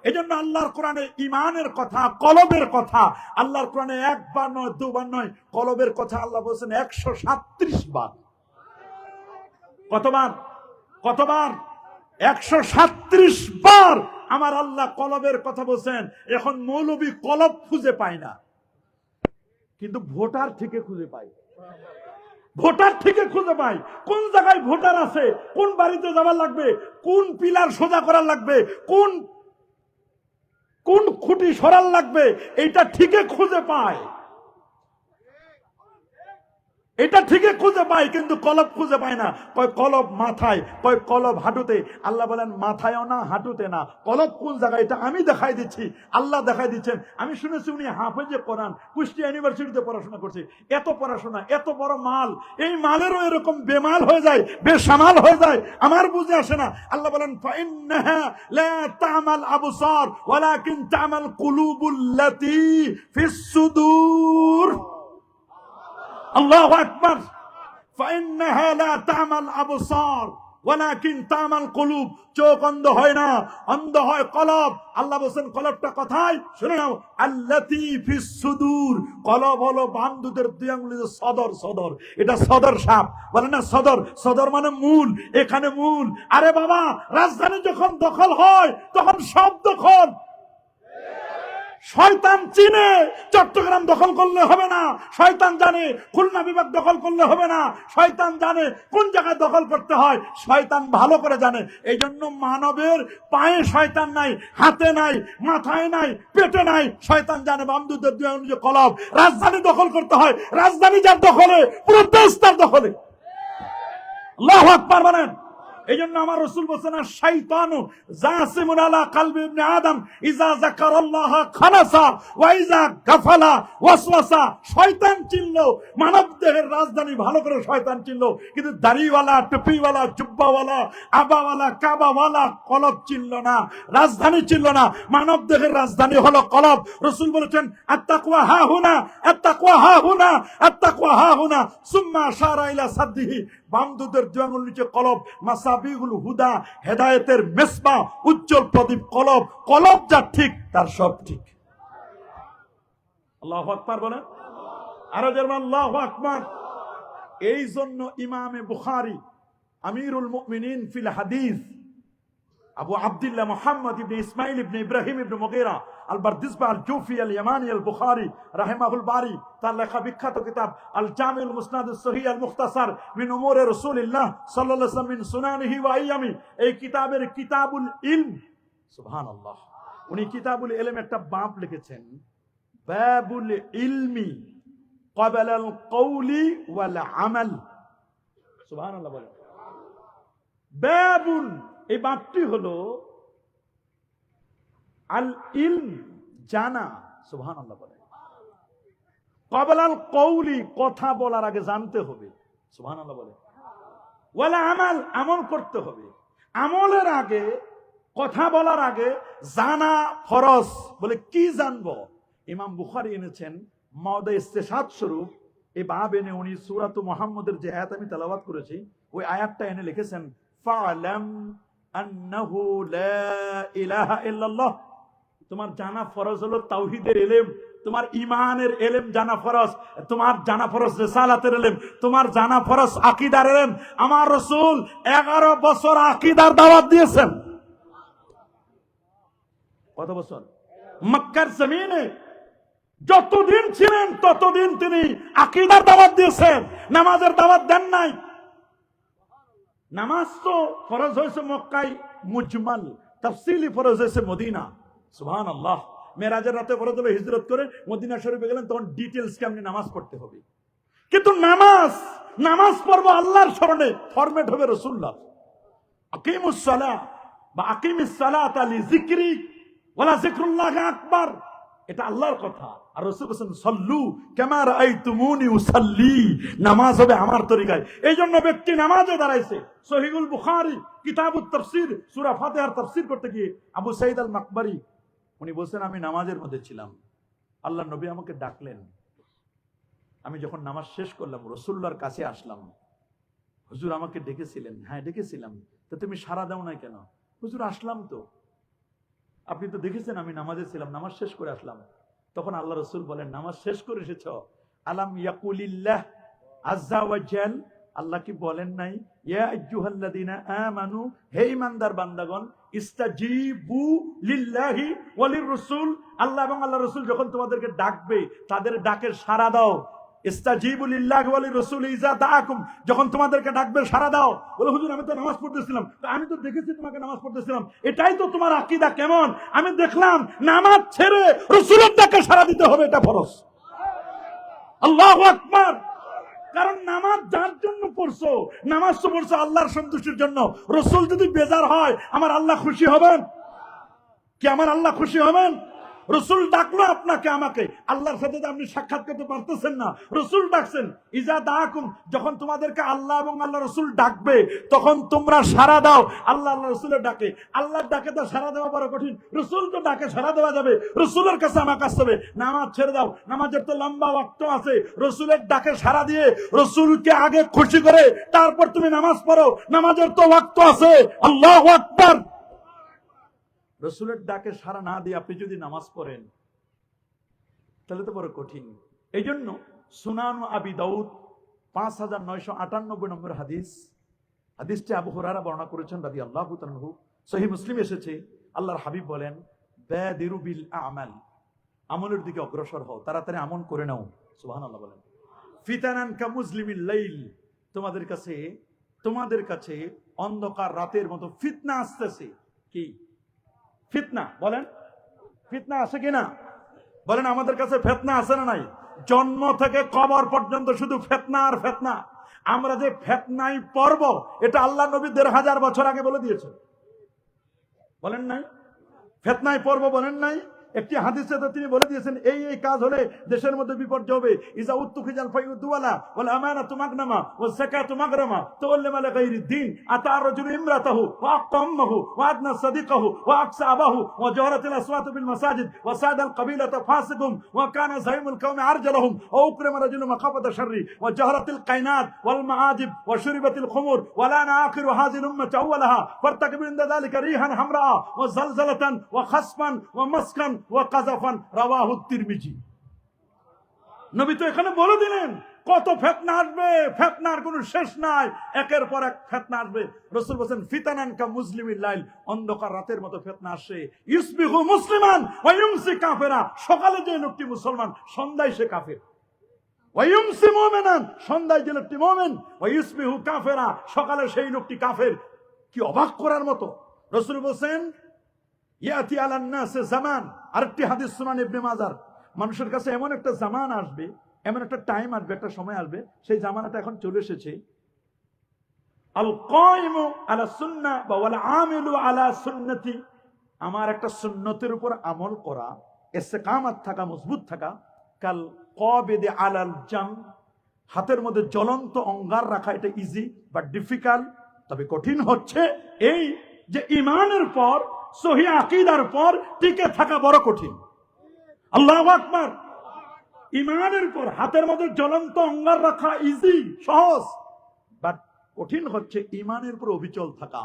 এজন্য আল্লাহর কোরআনে ঈমানের কথা, কলবের কথা আল্লাহর কোরআনে একবার নয়, দুবার নয়, কলবের কথা আল্লাহ বলেছেন 137 বার। কতবার? কতবার? 137 বার আমার আল্লাহ কলবের কথা বলছেন। এখন মৌলবী কলব খুঁজে পায় না, কিন্তু ভোটার ঠিকই খুঁজে পায়। ভোটার ঠিকই খুঁজে পায়। কোন জায়গায় ভোটার আছে, কোন বাড়িতে যাবার লাগবে, কোন পিলার সোজা করার লাগবে, কোন কোন খুঁটি সরাল লাগবে, এইটা ঠিকই খুঁজে পায়। এটা ঠিকই খুঁজে পাই, কিন্তু কলব খুঁজে পায় না। কয় কলব মাথায়, কয় কলব হাঁটুতে। আল্লাহ বলেন মাথায়ও না, হাঁটুতে না, কলব কোন জায়গায় এটা আমি দেখাই দিচ্ছি, আল্লাহ দেখাই দিচ্ছেন। আমি শুনেছি উনি হাফেজে কোরআন, কুষ্টিয়া ইউনিভার্সিটিতে পড়াশোনা করছে। এত পড়াশোনা, এত বড় মাল, এই মালেরও এরকম বেমাল হয়ে যায়, বেসামাল হয়ে যায়, আমার বুঝে আসে না। আল্লাহ বলেন ফাইন্নাহা লা তা'মাল আবসার ওয়ালাকিন তা'মাল কুলুবুল্লাতী ফিস সুদূর। আল্লাহু আকবার। ফাইন্নাহা লা তা'মাল আবসার ওয়ালাকিন তা'মাল কুলুব। চোখ অন্ধ হয় না, অন্ধ হয় কলব। আল্লাহ বলেন কলবটা কোথায়? শুনে নাও, আল্লাতী ফিস সুদূর। কলব হলো বান্দুদের দুই আঙ্গুলের সদর। সদর, এটা সদর সাপ বলে না, সদর। সদর মানে মূল, এখানে মূল। আরে বাবা, রাজধানী যখন দখল হয় তখন সব দখল। শয়তান চিনে চট্টগ্রাম দখল করলে হবে না, শয়তান জানে খুলনা বিভাগ দখল করলে হবে না, শয়তান জানে কোন জায়গায় দখল করতে হয়, শয়তান ভালো করে জানে। এই জন্য মানবের পায়ে শয়তান নাই, হাতে নাই, মাথায় নাই, পেটে নাই। শয়তান জানে বামদুদের দুই আঙ্গুলে কলব। রাজধানী দখল করতে হয়, রাজধানী যার দখলে, পুরো দেশ তার দখলে। আল্লাহু আকবার বলেন। এই জন্য আমার রাসূল বলেছেন, শাইতানু জাসিমুন আলা কলবি ইবনে আদম ইজা যাকারাল্লাহ খানাসা ওয়া ইজা গাফালা ওয়াসওয়াসা। শয়তান চিনল, মানব দেহের রাজধানী ভালো করে শয়তান চিনল, কিন্তু দাড়িওয়ালা, টুপিওয়ালা, জুব্বাওয়ালা, আবাওয়ালা, কাবাওয়ালা কলব চিনল না, রাজধানী চিনল না। মানব দেহের রাজধানী হলো কলব। রাসূল বলেছেন আত্তাকওয়া হা হুনা, আত্তাকওয়া হা হুনা, আত্তাকওয়া হা হুনা। সুম্মা আশারা ইলা সাদদিহি। বামদুদের দুই আঙ্গুল নিচে কলব, মাসাবিহুল হুদা, হেদায়েতের মেসবাহ, উজ্জ্বল প্রদীপ কলব। কলব যা ঠিক তার সব ঠিক। আল্লাহু আকবার বলেন, আরো যেমন আল্লাহু আকবার। এই জন্য ইমামে বুখারী আমিরুল মুমিনিন ফিল হাদিস আবু আব্দুল্লাহ মুহাম্মদ ইবনে ইসমাইল ইবনে ইব্রাহিম ইবনে মুগীরা আল বারদিসবা আল জুফি আল ইয়ামানি আল বুখারী রাহিমাহুল বারি, তার লেখা বিখ্যাত কিতাব আল জামিউল মুসনাদ সহিহ আল মুখতাসার মিন উমুরে রাসূলিল্লাহ সাল্লাল্লাহু আলাইহি ওয়াসাল্লাম মিন সুনানিহি ওয়া আইয়ামি। এই কিতাবের কিতাবুল ইলম, সুবহানাল্লাহ, উনি কিতাবুল ইলম একটা বাব লিখেছেন, বাবুল ইলমি ক্বাবলা আল কওলি ওয়াল আমাল। সুবহানাল্লাহ বলেন। বাবুল, এই বাপটি হলো আল ইলম, জানা। সুবহানাল্লাহ বলেন। ক্বাবলাল কওলি, কথা বলার আগে জানতে হবে। সুবহানাল্লাহ বলেন। ওয়ালা আমাল, আমল করতে হবে। আমলের আগে, কথা বলার আগে জানা ফরজ। বলে কি জানবো? ইমাম বুখারী এনেছেন মাওদা ইস্তেশাদ স্বরূপ এই বাব এনে উনি সূরাতু মুহাম্মদের যে আয়াত আমি তেলাওয়াত করেছি ওই আয়াতটা এনে লিখেছেন, ফা'লাম আন্নাহু লা ইলাহা ইল্লাল্লাহ। তোমার জানা ফরজ হলো তাওহীদের ইলম, তোমার ঈমানের ইলম জানা ফরজ, তোমার জানা ফরজ রিসালাতের ইলম, তোমার জানা ফরজ আকীদার ইলম। আমার রাসূল 11 বছর আকীদার দাওয়াত দিয়েছেন। কত বছর? মক্কার জমিনে যতদিন ছিলেন ততদিন তিনি আকীদার দাওয়াত দিয়েছেন, নামাজের দাওয়াত দেন নাই। নামাজ তো ফরজ হয়েছে মক্কায় মুজমাল, তাফসিলি ফরজ হয়েছে মদিনা। সুবহানাল্লাহ। মেরাজের রাতে ফরজ হলে হিজরত করে মদিনা শরীফে গেলেন, তখন ডিটেইলস কে আপনি নামাজ পড়তে হবে। কিন্তু নামাজ পড়বো আল্লাহর স্মরণে, ফরম্যাট হবে রাসূলুল্লাহ। আকিমুস সালাহ বা আকিমিস সালাতা লিযিকরি ওয়ালা যিকরুল্লাহ আকবার, এটা আল্লাহর কথা। আর রাসূল বলেছেন সাল্লু কামা রাআইতুমুনি উসাল্লি, নামাজ হবে আমার তরিকায়। এই জন্য ব্যক্তি নামাজে দাঁড়াইছে। সহিহুল বুখারী কিতাবুত তাফসীর সূরা ফাতিহার তাফসীর করতে গিয়ে আবু সাঈদ আল মাকবারি উনি বলেন, আমি নামাজের মধ্যে ছিলাম, আল্লাহর নবী আমাকে ডাকলেন। আমি যখন নামাজ শেষ করলাম রাসূলুল্লাহর কাছে আসলাম। হুজুর আমাকে ডেকেছিলেন? হ্যাঁ ডেকেছিলাম। তো তুমি সাড়া দাও নাই কেন? হুজুর আসলাম তো, আপনি তো দেখেছেন আমি নামাজে ছিলাম, নামাজ শেষ করে আসলাম। তখন আল্লাহ রাসূল বলেন, নামাজ শেষ করে এসেছো? আলাম ইয়াকুলিল্লাহ আযজা ওয়া জাল, আল্লাহ কি বলেন নাই ইয়া আইয়ুহাল্লাযিনা আমানু, হে ঈমানদার বান্দাগণ, ইস্তাজিবু লিল্লাহি ওয়া লির-রাসূল, আল্লাহ এবং আল্লাহর রাসূল যখন তোমাদেরকে ডাকবে তাদের ডাকের সাড়া দাও। ইস্তাজিবু লিল্লাহি ওয়া লির-রাসূল ইযা দাআকুম, যখন তোমাদেরকে ডাকবে সাড়া দাও। বলে হুজুর আমি তো নামাজ পড়তেছিলাম। আমি তো দেখেছি তোমাকে নামাজ পড়তেছিলাম। এটাই তো তোমার আকীদা কেমন? আমি দেখলাম নামাজ ছেড়ে রাসূলের ডাকে সাড়া দিতে হবে, এটা ফরজ। আল্লাহু আকবার। কারণ নামাজ যার জন্য পড়ছো, নামাজ তো পড়ছো আল্লাহর সন্তুষ্টির জন্য। রসুল যদি বেজার হয়, আমার আল্লাহ খুশি হবেন কি? আমার আল্লাহ খুশি হবেন? রসুল ডাকলো আপনাকে আমাকে, আল্লাহর সাথে আপনি সাক্ষাৎ করতে পারতেছেন না, রসুল ডাকছেন। ইজা দাকুম, যখন তোমাদেরকে আল্লাহ এবং আল্লাহ রসুল ডাকবে, তখন তোমরা সাড়া দাও। আল্লাহ আল্লাহ রসুলের ডাকে, আল্লাহর ডাকে তো সাড়া দেওয়া বড় কঠিন, রসুল তো ডাকে সাড়া দেওয়া যাবে। রসুলের কাছে আমার কাছে হবে, নামাজ ছেড়ে দাও, নামাজের তো লম্বা ওয়াক্ত আছে। রসুলের ডাকে সাড়া দিয়ে রসুলকে আগে খুশি করে তারপর তুমি নামাজ পড়ো, নামাজের তো ওয়াক্ত আছে। আল্লাহু আকবার। রসুলের ডাকে সাড়া না দিয়ে আপনি যদি নামাজ পড়েন, তাহলে তো বড় কঠিন। এই জন্য সুনান আবি দাউদ 5998 নম্বর হাদিস, হাদিসটি আবু হুরায়রা বর্ণনা করেছেন রাদিয়াল্লাহু তাআলা আনহু। সহিহ মুসলিম এসেছে, আল্লাহর হাবিব বলেন, বাদিরু বিল আমাল, আমলের দিকে অগ্রসর হও, তাড়াতাড়ি আমল করে নাও। সুবহানাল্লাহ বলেন। ফিতানান কা মুজলিমিল লাইল, তোমাদের কাছে অন্ধকার রাতের মতো ফিতনা আসতেছে। কি ফিতনা? বলেন, ফিতনা আছে কিনা? বলেন, আমাদের কাছে ফিতনা আছে না নাই? জন্ম থেকে কবর পর্যন্ত শুধু ফিতনা আর ফিতনা। আমরা যে ফিতনায় পড়ব, এটা আল্লাহ নবী 1500 বছর আগে বলে দিয়েছে। বলেন নাই? ফিতনায় পড়ব বলেন নাই? একটি হাদিসে তো তিনি বলে দিয়েছেন, এই এই কাজ হলে দেশের মধ্যে বিপর্যয় হবে। ইজা উত্তুখিজাল ফায়ুদওয়ালা ওয়াল আমানাতু মাগনামা ওয়াজ যাকাতু মাগরামা তাওয়াল্লামা লিগাইরি দ্বীন আতা রাজুলু ইমরাতাহু ওয়া আক্কামাহু ওয়া আদনা সাদিকাহু ওয়া আকসা আবাহু ওয়া জাওরাতিল আসওয়াতু বিল মাসাজিদ ওয়া সাদাল কাবিলাতা ফাসিকুম ওয়া কানা যাইমুল কওমি আরজালাহুম ওয়া উকরিমা রাজুলু মাখাফাতা শাররি ওয়া জাহরাতিল কাইনাত ওয়াল মাআজিব ওয়া শুরিবাতিল খুমুর ওয়া লানা আখিরু হাযিল উম্মাতি আওয়ালাহা ফারতাকিবু ইনদা যালিকা রিহান হামরা ওয়া জালজালাতান ওয়া খাসফান ওয়া মাসকান ওয়া কাযাফান। রাওয়াহু তিরমিজি। নবী তো এখানে বলে দিলেন কত ফিতনা আসবে, ফিতনার কোনো শেষ নাই, একের পর এক ফিতনা আসবে। রাসূল বলেন, ফিতানান কা মুজলিমিল লাইল, অন্ধকার রাতের মতো ফিতনা আসে। ইসবিহু মুসলিমান ওয়া ইউমসি কাফিরা, সকালে যে লোকটি মুসলমান, সন্ধ্যায় সে কাফের। ওয়া ইউমসি মুমিনান, সন্ধ্যায় যে লোকটি মুমিন। ওয়া ইসবিহু কাফিরা, সকালে সেই লোকটি কাফের। কি অবাক করার মতো! রাসূল বলেন, ইয়াতি আলান নাসে জামান। আরেকটি হাদিস সুনান ইবনে মাজার, মানুষের কাছে এমন একটা জামান আসবে, এমন একটা টাইম আসবে, একটা সময় আসবে, সেই জামানাটা এখন চলে এসেছে। আল কাইমু আলা সুন্নাহ ওয়াল আমিলু আলা সুন্নতি, আমার একটা সুন্নতের উপর আমল করা, ইস্তেকামাত থাকা, মজবুত থাকা। কাল কাবিদি আলাল জাম, হাতের মধ্যে জ্বলন্ত অঙ্গার রাখা, এটা ইজি বাট ডিফিকাল্ট, তবে কঠিন হচ্ছে এই যে ঈমানের পর, সহিহ আকীদার পর টিকে থাকা বড় কঠিন। আল্লাহু আকবার। ঈমানের পর হাতের মধ্যে জ্বলন্ত অঙ্গার রাখা ইজি, সহজ, বাট কঠিন হচ্ছে ঈমানের উপর অবিচল থাকা।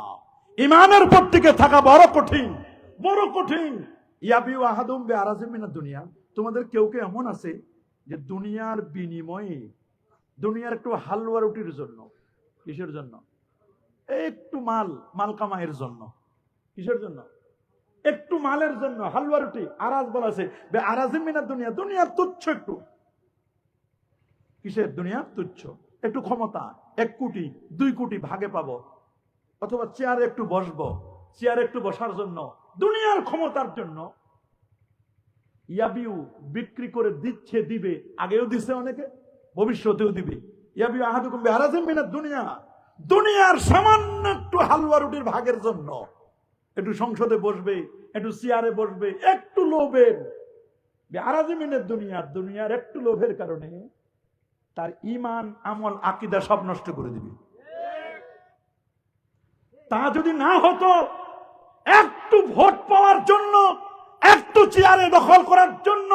ঈমানের পর টিকে থাকা বড় কঠিন, বড় কঠিন। ইয়াবিউ আহাদুম বিআরাজিম মিনাদ দুনিয়া, তোমাদের কেউ কেউ এমন আছে যে দুনিয়ার বিনিময়ে, দুনিয়ার একটু হালুয়া রুটির জন্য, কিসের জন্য? একটু মাল কামাইয়ের জন্য। কিসের জন্য? একটু মালের জন্য হালুয়া রুটি। আরাজ বলা আছে, আরাজিম মিনাদ দুনিয়া, দুনিয়ার তুচ্ছ একটু। কিসের? দুনিয়া তুচ্ছ। একটু ক্ষমতা, 1 কোটি 2 কোটি ভাগে পাবো, অথবা চেয়ারে একটু বসবো, চেয়ারে একটু বসার জন্য, দুনিয়ার ক্ষমতার জন্য ইয়াবিউ বিক্রি করে দিচ্ছে, দিবে, আগেও দিছে অনেকে, ভবিষ্যতেও দিবে। ইয়াবিউ আহাদুকুম বিআরাজিম মিনাদ দুনিয়া, দুনিয়ার সামান্য একটু হালুয়া রুটির ভাগের জন্য একটু সংসদে বসবে, একটু চেয়ারে বসবে, একটু লোভের, বিআরাজিম মিনাদ দুনিয়া, দুনিয়ার একটু লোভের কারণে তার ঈমান, আমল, আকীদা সব নষ্ট করে দিবে। তা যদি না হতো, একটু ভোট পাওয়ার জন্য, একটু চেয়ারে দখল করার জন্য,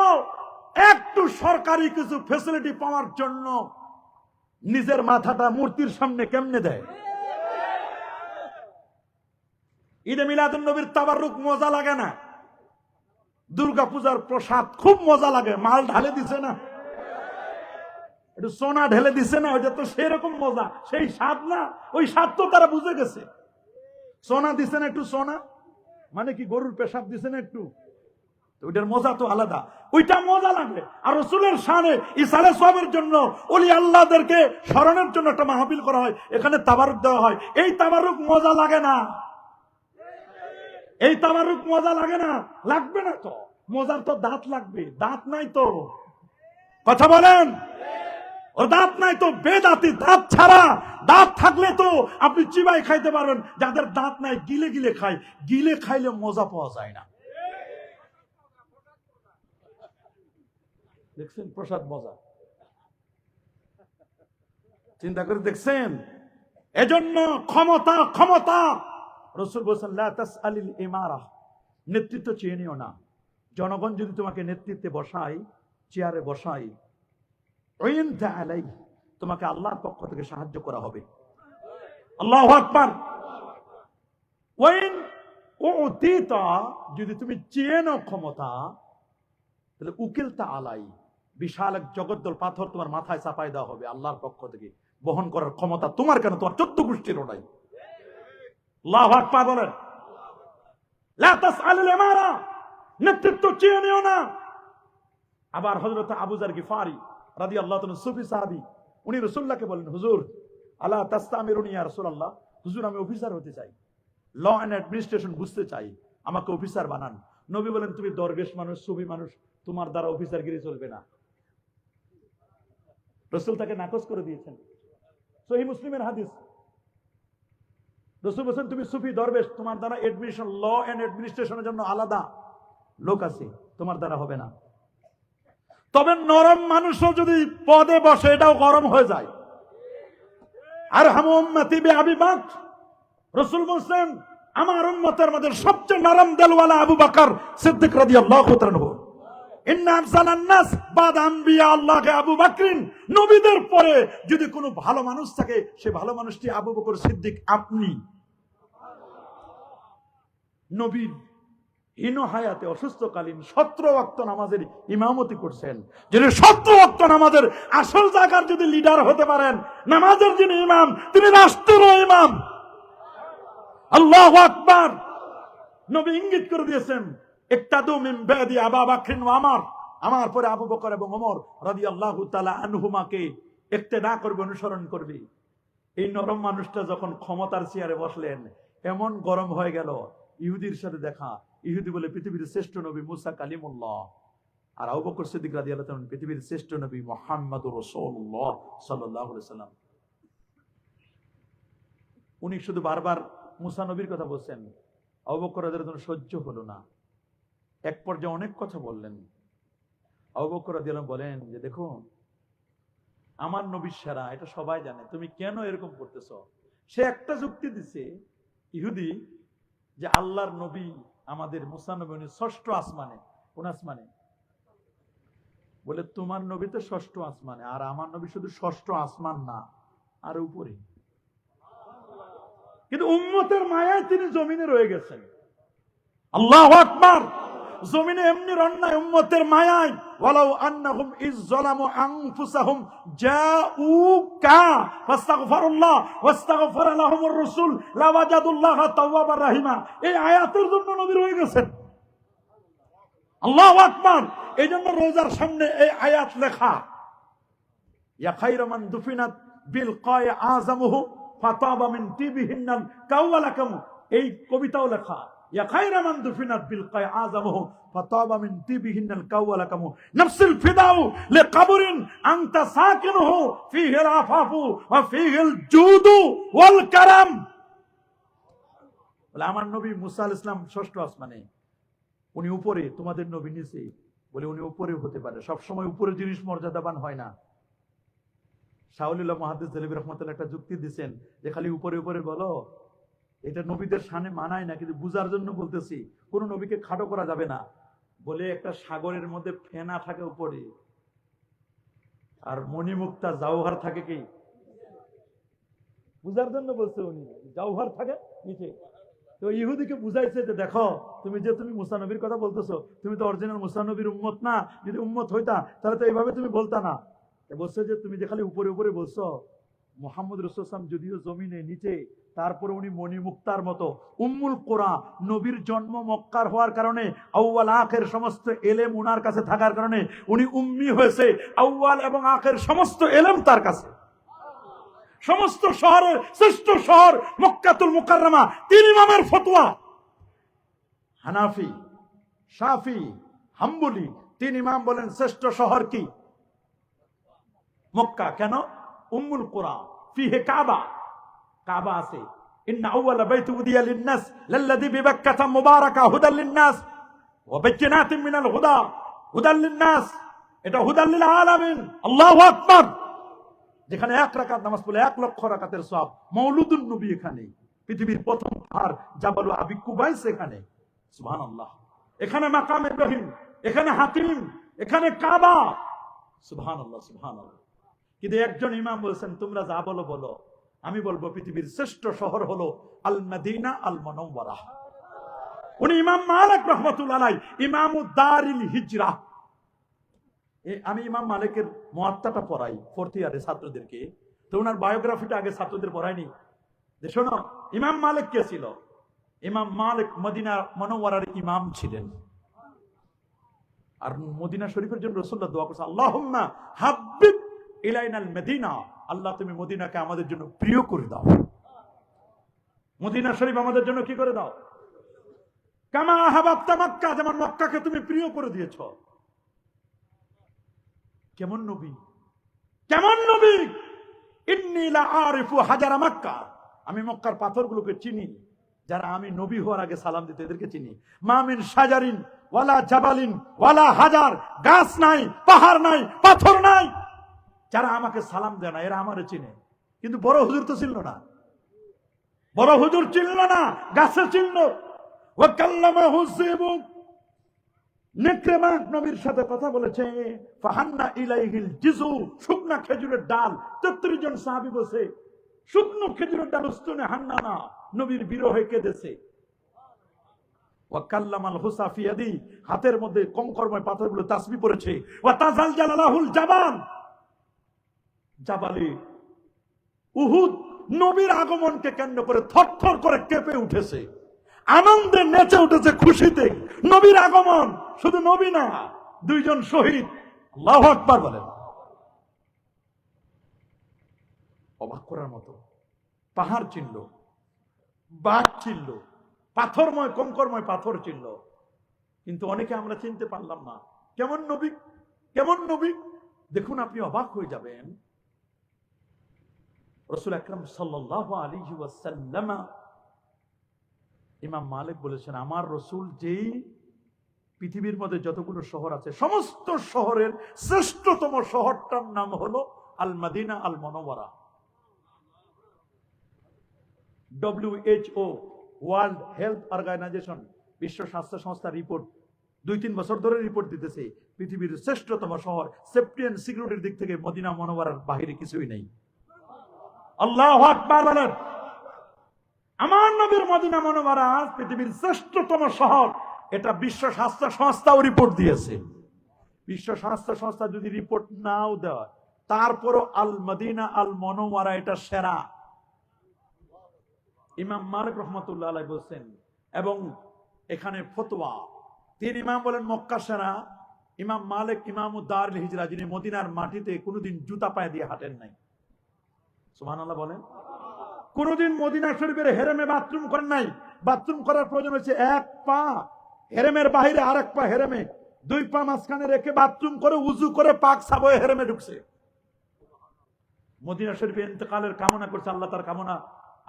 একটু সরকারি কিছু ফ্যাসিলিটি পাওয়ার জন্য নিজের মাথাটা মূর্তির সামনে কেমনে দেয়? ঈদে মিলাদুন নবীর তাবাররুক মজা লাগে না? দুর্গা পূজার প্রসাদ খুব মজা লাগে, মাল ঢালে দিছে না, একটু সোনা ঢেলে দিছে না, ওইটা তো সেরকম মজা, সেই স্বাদ না, ওই স্বাদ তো তারা বুঝে গেছে। সোনা দিছে না একটু, সোনা মানে কি গরুর পেশাব দিছে না একটু, ওইটার মজা তো আলাদা, ওইটা মজা লাগে। আর রাসূলের শানে ইসালে সওয়াবের জন্য ওলি আল্লাহদেরকে স্মরণের জন্য একটা মাহফিল করা হয়, এখানে তাবারুক দেওয়া হয়। এই তাবারুক মজা লাগে না? এই তাবারুক মজা লাগে না? লাগবে না তো, মজার তো দাঁত লাগবে, দাঁত নাই তো। কথা বলেন। ওর দাঁত নাই তো বেদাতি, দাঁত ছাড়া। দাঁত থাকলে তো আপনি চিবাই খাইতে পারবেন, যাদের দাঁত নাই গিলে গিলে খায়, গিলে খাইলে মজা পাওয়া যায় না। দেখছেন প্রসাদ মজা, চিন্তা করে দেখছেন? এজন্য ক্ষমতা ক্ষমতা, রাসূল বলেছেন লা তাসআলিল ইমারা, নেতৃত্ব চেয়ে নিও না। জনগণ যদি তোমাকে নেতৃত্বে বসায়, চেয়ারে বসায়, উইনতা আলাই, তোমাকে আল্লাহর পক্ষ থেকে সাহায্য করা হবে। আল্লাহু আকবার। ওয়াইন উতিতা, যদি তুমি চেয়ে নাও ক্ষমতা, তাহলে উকিলতা আলাই, বিশাল এক জগদ্দল পাথর তোমার মাথায় চাপাই দেওয়া হবে আল্লাহর পক্ষ থেকে। বহন করার ক্ষমতা তোমার কেন, তোমার 14 গোষ্ঠীরও নাই। আল্লাহু আকবার বলেন। লা তাসআলুল ইমারা, নেতৃত্ব চেয়ে নিও না। আবার হযরত আবু যার গিফারি রাদিয়াল্লাহু তাআলা সুফি সাহাবী, উনি রাসূলুল্লাহকে বলেন, হুজুর আলা তাস্তামিরুনি ইয়া রাসূলুল্লাহ, হুজুর আমি অফিসার হতে চাই, ল এন্ড অ্যাডমিনিস্ট্রেশন বুঝতে চাই, আমাকে অফিসার বানান। নবী বলেন, তুমি দরবেশ মানুষ, সুফি মানুষ, তোমার দ্বারা অফিসারগিরি চলবে না। রাসূল তাকে নাকচ করে দিয়েছেন। সহিহ মুসলিমের হাদিস, রাসূল বলেন, তুমি সুফি দরবেশ, তোমার দ্বারা অ্যাডমিনিস্ট্রেশন, ল এন্ড অ্যাডমিনিস্ট্রেশনের জন্য আলাদা লোক আছে, তোমার দ্বারা হবে না। তবে নরম মানুষও যদি পদে বসে, এটাও গরম হয়ে যায়। আর হাম উম্মতি বিআবি বকর, রাসূল বলেন আমার উম্মতের মধ্যে সবচেয়ে নরম দিলওয়ালা আবু বকর সিদ্দিক রাদিয়াল্লাহু তাআলা। ইন্না আফজালান নাস বাদ আম্বিয়া আল্লাহকে আবু বকরিন, নবীদের পরে যদি কোনো ভালো মানুষ থাকে, সে ভালো মানুষটি আবু বকর সিদ্দিক, আপনি। নবীর হীন হায়াতে অসুস্থকালীন 17 ওয়াক্ত নামাজের ইমামতি করছেন। যিনি 17 ওয়াক্ত নামাজের আসল জায়গার যদি লিডার হতে পারেন, নামাজের যিনি ইমাম, তিনি রাষ্ট্রেরও ইমাম। আল্লাহু আকবার। নবী ইঙ্গিত করে দিয়েছেন, ইক্তাদু মিন বাদি আবু বকর ওয়া ওমর, আমার পরে আবু বকর এবং ওমর রাদিয়াল্লাহু তাআলা আনহুমাকে ইক্তেদা করবে, অনুসরণ করবে। এই নরম মানুষটা যখন ক্ষমতার চেয়ারে বসলেন, এমন গরম হয়ে গেল, ইহুদির সাথে দেখা। ইহুদি বলে পৃথিবীর শ্রেষ্ঠ নবী মুসা কালিমুল্লাহ, আর আবু বকর সিদ্দিক রাদিয়াল্লাহু তাআলা পৃথিবীর শ্রেষ্ঠ নবী মুহাম্মদুর রাসূলুল্লাহ সাল্লাল্লাহু আলাইহি সাল্লাম। উনি শুধু বারবার মুসা নবীর কথা বলছেন, আবু বকর রাদিয়াল্লাহু তাআলা সহ্য হলো না, এক পর্যায়ে অনেক কথা বললেন। আবু বকর রাদিয়াল্লাহু বলেন যে, দেখো আমার নবী সেরা, এটা সবাই জানে, তুমি কেন এরকম করতেছ? সে একটা যুক্তি দিছে ইহুদি, যে আল্লাহর নবী আমাদের মুসা নবী, উনি ষষ্ঠ আসমানে। কোন আসমানে? বলে তোমার নবী তো ষষ্ঠ আসমানে, আর আমার নবী শুধু ষষ্ঠ আসমান না, আর উপরে। কিন্তু উম্মতের মায়ায় তিনি জমিনে রয়ে গেছেন। আল্লাহু আকবার। জমিনে এমনি অন্যায়, উম্মতের মায়ায়। ওয়ালাউ আন্নাহুম ইজ যালামু আনফুসাহুম জাউকা ফাস্তাগফিরুল্লাহ ওয়াস্তাগফারা লাহুমুর রাসূল লাওয়াজাদুল্লাহ তাওয়াবার রাহিমা। এই আয়াতের জন্য নবী রয়ে গেছেন। আল্লাহু আকবার। এই জন্য রোজার সামনে এই আয়াত লেখা, ইয়া খায়রা মান দুফিনাত বিল কায় আযামুহু ফাতাবা মিন তিবিহিন্নাল কাওয়ালাকাম। এই কবিতাও লেখা, ইয়া খায়রা মান দুফিনাত বিল কায় আযামুহু ফাতাবা মিন তিবিহিন্নাল কাওয়ালাকাম নাফসুল ফিদাউ লিকবরিন আনতা সাকিনুহু ফীহিল আফাফু ওয়া ফীহিল জুদু ওয়াল কারাম। বলে আমার নবী মুসা আলাইহিস সালাম ষষ্ঠ আসমানে, উনি উপরে, তোমাদের নবী নিচে। বলে উনি উপরে হতে পারে, সব সময় উপরে জিনিস মর্যাদাবান হয় না। শাউলুল্লাহ মুহাদ্দিস দেহলভী রাহমাতুল্লাহ একটা যুক্তি দিবেন যে খালি উপরে উপরে বলো, এটা নবীদের শানে মানায় না, কিন্তু বুঝার জন্য বলতেছি, কোন নবীকে খাটো করা যাবে না। বলে একটা সাগরের মধ্যে ফেনা থাকে উপরে, আর মণিমুক্তা জাওহার থাকে কি? বুঝার জন্য বলছে, উনি জাওহার থাকে নিচে। তো ইহুদিকে বুঝাইছে যে দেখো, তুমি মুসা নবীর কথা বলতেছো, তুমি তো অরিজিনাল মুসা নবীর উম্মত না। যদি উম্মত হইতা তাহলে তো এইভাবে তুমি বলতা না। বলছে যে তুমি যে খালি উপরে উপরে বলছো, মুহাম্মদ রাসূলুল্লাহ সাল্লাল্লাহু আলাইহি ওয়াসাল্লাম যদিও জমিনে নিচে, তারপরে উনি মণিমুক্তার মতো উম্মুল কোরা। নবীর জন্ম মক্কার হওয়ার কারণে, আউয়াল আখির সমস্ত এলেম উনার কাছে থাকার কারণে উনি উম্মি হয়েছে। আউয়াল এবং আখির সমস্ত এলেম তার কাছে। সমস্ত শহরের শ্রেষ্ঠ শহর মক্কাতুল মুকাররমা, তিন ইমামের ফতোয়া, হানাফি, শাফি, হাম্বলি, তিন ইমাম বলেন শ্রেষ্ঠ শহর কি? মক্কা কেন? উম্মুল কুরা ফিহে কাবা, কাবা আছে। ইন্না আউওয়ালা বাইতি উদিয়া লিন-নাস লাল্লাযী বিবাক্কাতা মুবারাকা হুদাল লিন-নাস ওয়া বায়্যিনাতিন মিনাল হুদা হুদাল লিন-নাস, এটা হুদাল লিল আলামিন। আল্লাহু আকবার। যেখানে 1 রাকাত নামাজ পড়লে 1 লক্ষ রাকাতের সওয়াব। মওলুদুন নবী এখানে, পৃথিবীর প্রথম পাহাড় জাবালু আবি কুবাইস এখানে। সুবহানাল্লাহ। এখানে মাকাম ইব্রাহিম, এখানে হাতিম, এখানে কাবা। সুবহানাল্লাহ সুবহানাল্লাহ। কিন্তু একজন ইমাম বলছেন তোমরা যা বলো বলো, আমি বলবো পৃথিবীর শ্রেষ্ঠ শহর হলো আল মদিনা আল মুনাওয়ারা। উনি ইমাম মালিক রাহমাতুল্লাহ আলাইহি, ইমামুদ দারিল হিজরা। আমি ইমাম মালিকের মুয়াত্তাটা পড়াই 4th ইয়ারে ছাত্রদেরকে, তো ওনার বায়োগ্রাফিটা আগে ছাত্রদের পড়াইনি যে শোনো ইমাম মালিক কে ছিল। ইমাম মালিক মদিনা মুনাওয়ারার ইমাম ছিলেন। আর মদিনা শরীফের জন্য রাসূলুল্লাহ দোয়া করেছেন, আল্লাহুম্মা হাব্বিব ইলাইনাল মদিনা, আল্লাহ তুমি মদিনাকে আমাদের জন্য প্রিয় করে দাও। মদিনা শরীফ আমাদের জন্য কি করে দাও? কামা হাবাবতা মক্কা, যেমন মক্কাকে তুমি প্রিয় করে দিয়েছো। কেমন নবী, কেমন নবী! ইন্নী লা আরিফু হাজারা মক্কা, আমি মক্কার পাথরগুলোকে চিনি। যারা আমি নবী হওয়ার আগে সালাম দিতে এদেরকে চিনি। মা মিন শাজারিন ওয়ালা জাবালিন ওয়ালা হাজার, গাছ নাই, পাহাড় নাই, পাথর নাই, যারা আমাকে সালাম দেয় না এরা আমারে চিনে। কিন্তু বড় হুজুর তো চিনল না, বড় হুজুর চিনল না, গাছে চিনল। ওয়া কাল্লামাহু যিবু, নেকড়েবাগ নবীর সাথে কথা বলেছে। ফাহান্না ইলাইহিল জিজু, শুকনা খেজুরের ডাল। 33 জন সাহাবী বসে শুকনো খেজুরের ডাল উস্তনে হান্নানা, নবীর বিরহে কেঁদেছে। ওয়া কাল্লামাল হুসা ফি ইয়াদি, হাতের মধ্যে কঙ্করময় পাথরগুলো তাসবিহ পড়েছে। ওয়া তাজালজালা লাহুল জাবাল, জাবালে উহুদ নবীর আগমনকে কেন্দ্র করে থরথর করে কেঁপে উঠেছে, আনন্দে নেচে উঠেছে, খুশিতে। নবীর আগমন, শুধু নবী না, 2 জন শহীদ। আল্লাহু আকবার বলেন। অবাক করার মতো। পাহাড় চিনল, বাঘ চিনল, পাথরময় কঙ্করময় পাথর চিনল, কিন্তু অনেকে আমরা চিনতে পারলাম না। কেমন নবী, কেমন নবী! দেখুন আপনি অবাক হয়ে যাবেন। রাসূল আকরাম সাল্লাল্লাহু আলাইহি ওয়াসাল্লাম, ইমাম মালিক বলেছেন আমার রাসূল যেই পৃথিবীর মধ্যে যতগুলো শহর আছে সমস্ত শহরের শ্রেষ্ঠতম শহরটার নাম হলো Al Madina Al Munawwara. WHO World Health Organization, বিশ্ব স্বাস্থ্য সংস্থা রিপোর্ট 2-3 বছর ধরে রিপোর্ট দিতেছে পৃথিবীর শ্রেষ্ঠতম শহর। সেফটি এন্ড সিকিউরিটির দিক থেকে মদিনা মুনাওয়ারার বাহিরে কিছুই নেই। আল্লাহু আকবার বলেন। আমার নবীর মদিনা মুনাওয়ারা পৃথিবীর শ্রেষ্ঠতম শহর, এটা বিশ্ব স্বাস্থ্য সংস্থাও রিপোর্ট দিয়েছে। বিশ্ব স্বাস্থ্য সংস্থা যদি রিপোর্ট নাও দেয়, তারপরও আল মদিনা আল মুনাওয়ারা এটা সেরা। ইমাম মালিক রাহমাতুল্লাহ আলাইহি বলেন, এবং এখানে ফতোয়া 3 ইমাম বলেন মক্কা সেরা। ইমাম মালিক ইমামুদ দারিল হিজরা, যিনি মদিনার মাটিতে কোনোদিন জুতা পায়ে দিয়ে হাঁটেন নাই। সুবহানাল্লাহ বলেন। কোনদিন মদিনা শরীফের হেরেমে বাথরুম করেন নাই। বাথরুম করার প্রয়োজন হচ্ছে 1 পা হেরেমের বাইরে, আর 1 পা হেরেমে, 2 পা মাঝখানে রেখে বাথরুম করে উযু করে পাক সাবয়ে হেরেমে ঢুকছে। মদিনা শরীফে ইন্তেকালের কামনা করছে, আল্লাহ তার কামনা,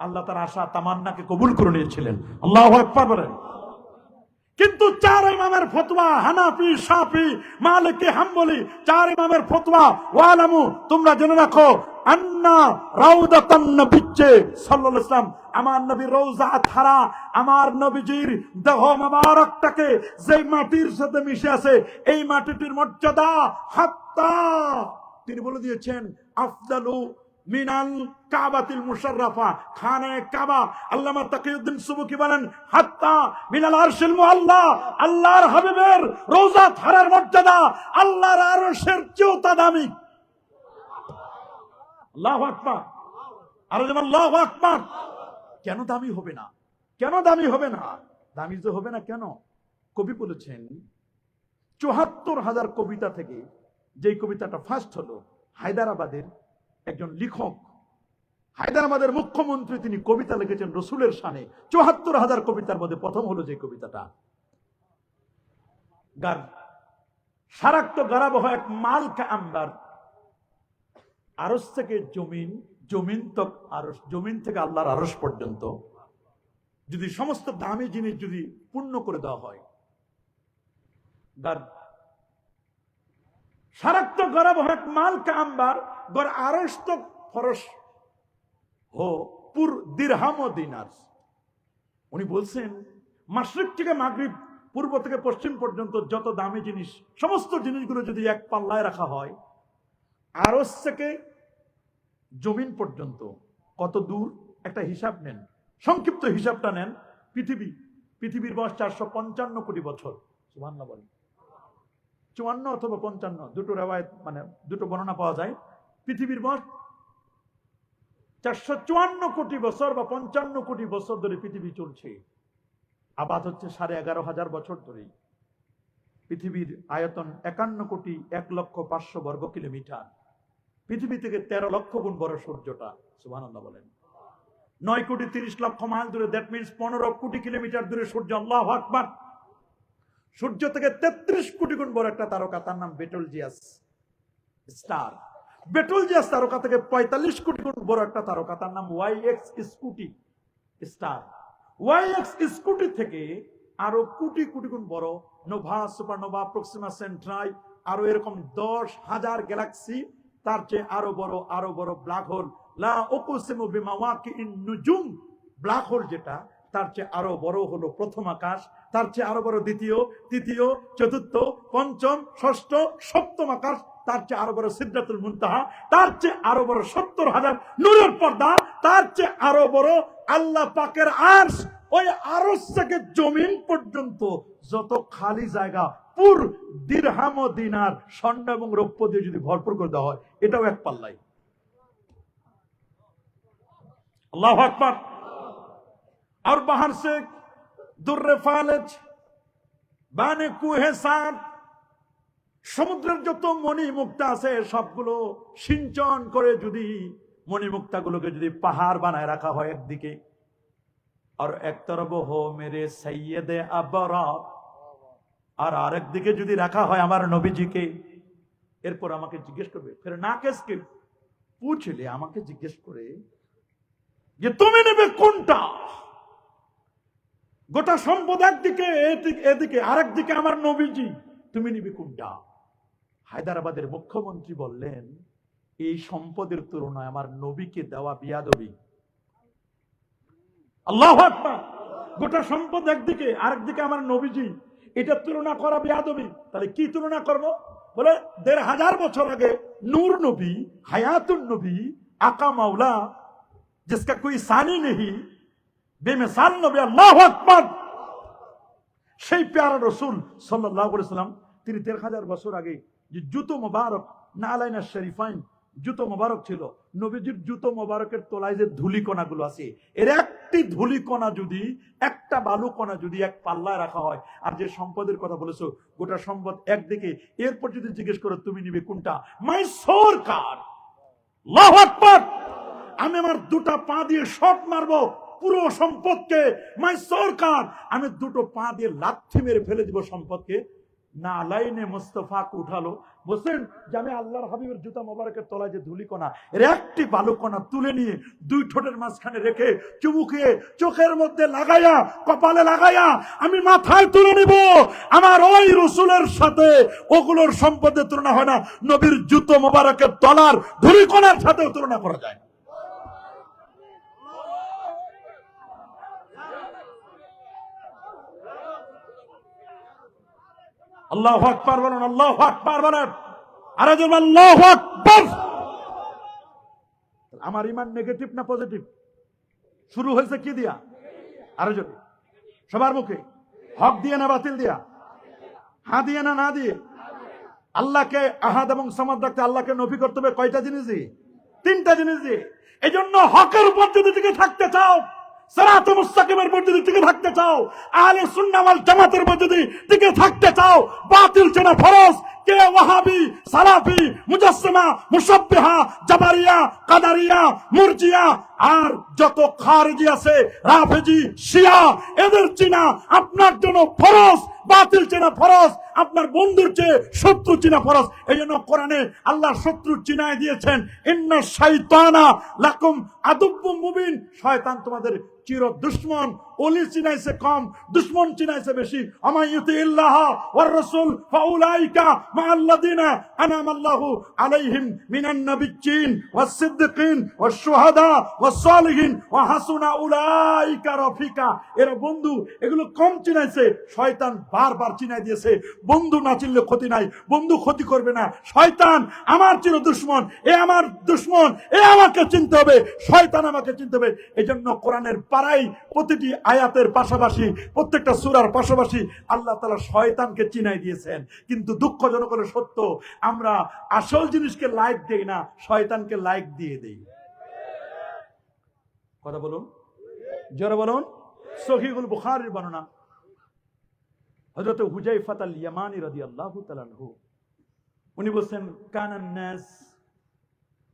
আল্লাহ তার আশা তামান্নাকে কবুল করে নিয়েছিলেন। আল্লাহু আকবার বলেন। কিন্তু 4 ইমামের ফতোয়া, হানাফি, শাফি, মালিকি, হাম্বলি, 4 ইমামের ফতোয়া, ওয়ালামু, তোমরা জেনে রাখো, আন্না রাউদাতান নবিয়্যে সাল্লাল্লাহু আলাইহি ওয়াসাল্লাম, আমার নবীর রওজা আতহারা, আমার নবীজির দেহ মোবারকটাকে যে মাটির সাথে মিশে আছে, এই মাটিটির মর্যাদা হাত্তা, তিনি বলে দিয়েছেন, আফদালু মিনাল কাবাতিল মুশাররাফা, খানায়ে কাবা। আল্লামা তাকিউদ্দিন সুবকি বলেন, হাত্তা মিনাল আরশিল মুআল্লা, আল্লাহর হাবিবের রওজা আতহারার মর্যাদা আল্লাহর আরশের চেয়েও দামি। আল্লাহু আকবার। আর যেমন আল্লাহু আকবার। কেন দামি হবে না? কেন দামি হবে না? দামি যে হবে না কেন? কবি বলেছেন ৭৪,০০০ কবিতা থেকে যেই কবিতাটা ফার্স্ট হলো, হায়দ্রাবাদের একজন লেখক, হায়দ্রাবাদের মুখ্যমন্ত্রী, তিনি কবিতা লিখেছেন রসুলের শানে। ৭৪,০০০ কবিতার মধ্যে প্রথম হলো যে কবিতাটা, গার সারাক্ত গারাবহ এক মাল কা আম্বার, আরশ থেকে জমিন, জমিন তক আরশ, জমিন থেকে আল্লাহর আরশ পর্যন্ত যদি সমস্ত দামি জিনিস যদি পূর্ণ করে দেওয়া হয়, সারাক্ত গরব হক মাল কামবার গর আরশ তক ফরস হো পুর দিরহাম ও দিনার। উনি বলছেন মাশরিক থেকে মাগরিব, পূর্ব থেকে পশ্চিম পর্যন্ত যত দামি জিনিস, সমস্ত জিনিসগুলো যদি এক পাল্লায় রাখা হয়, আরশ থেকে জমিন পর্যন্ত কত দূর একটা হিসাব নেন, সংক্ষিপ্ত হিসাবটা নেন। পৃথিবীর বয়স 455 কোটি বছর। সুবহানাল্লাহ বলেন। 54 অথবা 55, দুটো রেওয়ায়েত, মানে দুটো বর্ণনা পাওয়া যায়। পৃথিবীর বয়স 454 কোটি বছর বা 55 কোটি বছর ধরে পৃথিবী চলছে। আবাদ হচ্ছে 11,500 বছর ধরে। পৃথিবীর আয়তন 51,01,05,000 বর্গ কিলোমিটার। পৃথিবী থেকে 13 লক্ষ গুণ বড় সূর্যটা। সুবহানাল্লাহ বলেন। 9,30,00,000 মাইল দূরে, দ্যাট মিনস 15 কোটি কিলোমিটার দূরে সূর্য। আল্লাহু আকবার। সূর্য থেকে 33 কোটি গুণ বড় একটা তারকা, তার নাম বেটেলজিয়াস স্টার। বেটেলজিয়াস তারকা থেকে 45 কোটি গুণ বড় একটা তারকা, তার নাম ওয়াইএক্স স্কুটি স্টার। ওয়াইএক্স স্কুটি থেকে আরো কোটি কোটি গুণ বড় নোভা, সুপারনোভা, প্রক্সিমা সেন্ট্রাই, আরো এরকম 10,000 গ্যালাক্সি, তার চেয়ে আরো বড় ব্ল্যাক হোল, লা উকসিমু বিমাওয়াকিন নুজুম। ব্ল্যাক হোল যেটা, তার চেয়ে আরো বড় হলো প্রথম আকাশ, তার চেয়ে আরো বড় দ্বিতীয়, তৃতীয়, চতুর্থ, পঞ্চম, ষষ্ঠ, সপ্তম আকাশ, তার চেয়ে আরো বড় সিদরাতুল মুনতাহা, তার চেয়ে আরো বড় 70,000 নূরের পর্দা, তার চেয়ে আরো বড় আল্লাহ পাকের আরশ। ওই আরশ থেকে জমিন পর্যন্ত যত খালি জায়গা, পুর দিরহাম ও দিনার, স্বর্ণ এবং রৌপ্য দিয়ে যদি ভরপুর করে দেওয়া হয়, এটাও এক পাল্লাই। আল্লাহু আকবার। और बाहर से दुर्रे फालेज बाने कुहे सार, সমুদ্রের যত মণি মুক্তা আছে সবগুলো সিঞ্চন করে যদি মণি মুক্তাগুলোকে যদি পাহাড় বানায় রাখা হয় একদিকে, আর এক তরফ হো মেরে সৈয়দে আবরার, আর আরেক দিকে যদি রাখা হয় আমার নবীজিকে, এরপর আমাকে জিজ্ঞেস করবে, ফের না কেসকে পুছলে আমাকে জিজ্ঞেস করে যে তুমি নেবে কোনটা? গোটা সম্পদ একদিকে, এদিকে আরেক দিকে আমার নবীজি, তুমি নিবে কোনটা? হায়দ্রাবাদের মুখ্যমন্ত্রী বললেন, এই সম্পদের তুলনায় আমার নবীকে দেওয়া বিয়াদবি। আল্লাহু আকবার। গোটা সম্পদ একদিকে, আরেকদিকে আমার নবীজি, এটা তুলনা করা বিয়াদবি। তাহলে কি তুলনা করব? বলে 1,500 বছর আগে নূর নবী, হায়াতুন নবী, আকা মাওলা, जिसका कोई सानी नहीं, बेमिसाल नबी, আল্লাহু আকবার। সেই প্যারা রাসূল সাল্লাল্লাহু আলাইহি ওয়াসাল্লাম, তিনি 1,500 বছর আগে যে জুতো মোবারক, নালাইনা শরীফাইন জুতো মোবারক ছিল, নবীজির জুতো মোবারকের তলায় যে ধুলিকণাগুলো আছে, এর একটি ধুলিকণা যদি, একটা বালুকণা যদি এক পাল্লায় রাখা হয়, আর যে সম্পদের কথা বলেছো গোটা সম্পদ একদিকে, এরপর যদি জিজ্ঞেস করো তুমি নিবে কোনটা, মাই সরকার, আল্লাহু আকবার, আমি আমার দুটা পা দিয়ে শট মারবো পুরো সম্পদকে, মাই সরকার, আমি দুটো পা দিয়ে লাথি মেরে ফেলে দিব সম্পদকে। না লাইনে মুস্তাফাকে উঠালো, বলছেন যে আমি আল্লাহর হাবিবের জুতা মোবারকের তলায় যে ধুলিকণা, এর একটি বালুকণা তুলে নিয়ে দুই ঠোঁটের মাঝখানে রেখে চুমুকিয়ে চোখের মধ্যে লাগাইয়া, কপালে লাগাইয়া আমি মাথায় তুলে নিব। আমার ওই রসুলের সাথে ওগুলোর সম্পদের তুলনা হয় না, নবীর জুতো মোবারকের তলার ধুলিকণার সাথেও তুলনা করা যায়। আল্লাহু আকবার বলেন, আল্লাহু আকবার বলেন, আরে জোরে আল্লাহু আকবার। আমার ঈমান নেগেটিভ না পজিটিভ? শুরু হয়েছে কি দিয়া? আরে জোরে সবার মুখে, হক দিয়ে না বাতিল দিয়া? হ্যাঁ দিয়ে না না দিয়ে? আল্লাহকে আহাদ এবং সামাদ রাখতে আল্লাহকে নফি করতে হবে কয়টা জিনিস দিয়ে? 3টা জিনিস দিয়ে। এই জন্য হকের উপর যদি টিকে থাকতে চাও, সিরাতুল মুস্তাকিমের উপর যদি টিকে থাকতে চাও, আহলে সুন্নাহ ওয়াল জামাতের উপর যদি টিকে থাকতে চাও, বাতিল চেনা ফরজ। কে ওয়াহাবি, সালাফি, মুজাসসিমা, মুশাব্বিহা, জাবারিয়া, কাদারিয়া, মুরজিয়া, আর যত খারিজি আছে, রাফেজি, শিয়া, এদের চেনা আপনার জন্য ফরজ। বাতিল চেনা ফরজ, আপনার বন্ধুর চেয়ে শত্রু চেনা ফরজ। এই জন্য কোরআনে আল্লাহ শত্রু চিনায় দিয়েছেন, ইন্না শাইতানা লাকুম আদুব্বুম মুবিন, শয়তান তোমাদের চির দুশ্মন। ওলি চিনাইছে কম, দুশ্মন চিনাইছে বেশি। আমাইয়ুতি ইল্লাহ ওয়ার রাসূল ফাউলাইকা মাআল্লাযিনা আনামাল্লাহু আলাইহিম মিনান নাবিয়্যিন ওয়াস সিদ্দিকিন ওয়াস শুহাদা ওয়াস সালিহিন ওয়া হাসুনা উলাইকা রফিকা। এরা বন্ধু, এগুলো কম চিনাইছে, শয়তান বারবার চিনাই দিয়েছে বন্ধু না চিনলে ক্ষতি নাই, বন্ধু ক্ষতি করবে না। শয়তান আমার চির দুশ্মন, এ আমার দুশ্মন, এ আমাকে চিনতে হবে, শয়তান আমাকে চিনতে হবে। এই জন্য কোরআনের পাড়ায় প্রতিটি আয়াতের পাশাপাশি, প্রত্যেকটা সূরার পাশাপাশি আল্লাহ তাআলা শয়তানকে চিনাই দিয়েছেন। কিন্তু দুঃখজনক হলো সত্য, আমরা আসল জিনিসকে লাইক দেই না, শয়তানকে লাইক দিয়ে দেই। কথা বলুন, জোরে বলুন। সহিহুল বুখারীর বর্ণনা, হযরত হুযায়ফা আল ইয়ামানী রাদিয়াল্লাহু তাআলা আনহু, উনি বলেন, কানান নাস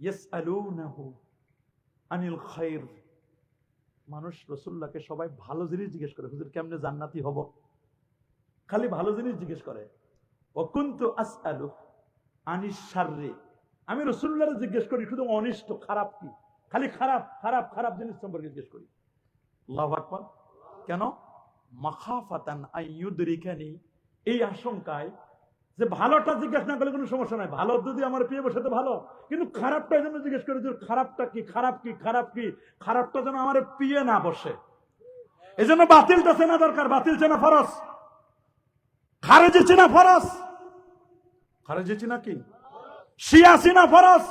ইয়াসআলুনাহু আনিল খায়র। মানুষ রাসূলুল্লাহকে সবাই ভালো জিনিস জিজ্ঞেস করে, হুজুর কেমনে জান্নাতি হব, খালি ভালো জিনিস জিজ্ঞেস করে। ওয়া কুনতু আসআলু আনিশ শাররি, আমি রাসূলুল্লাহকে জিজ্ঞেস করি শুধু অনিষ্ট, খারাপ কি, খালি খারাপ খারাপ খারাপ জিনিস সম্পর্কে জিজ্ঞেস করি। আল্লাহু আকবার। কেন? মাখাফাতান আইয়ুদরিকানি, এই আশঙ্কায় যে ভালোটা জিজ্ঞেস না করলে কোনো সমস্যা নাই, ভালো যদি আমার পেয়ে বসে তো ভালো, কিন্তু খারাপটা এই জন্য জিজ্ঞেস করি যে খারাপটা কি, খারাপ কি, খারাপ কি, খারাপটা যেন আমার পিয়ে না বসে। এই জন্য বাতিলটা চেনা দরকার, বাতিল চেনা ফরজ, খারেজি চেনা ফরজ। খারেজি চেনা কি? শিয়া চেনা ফরজ,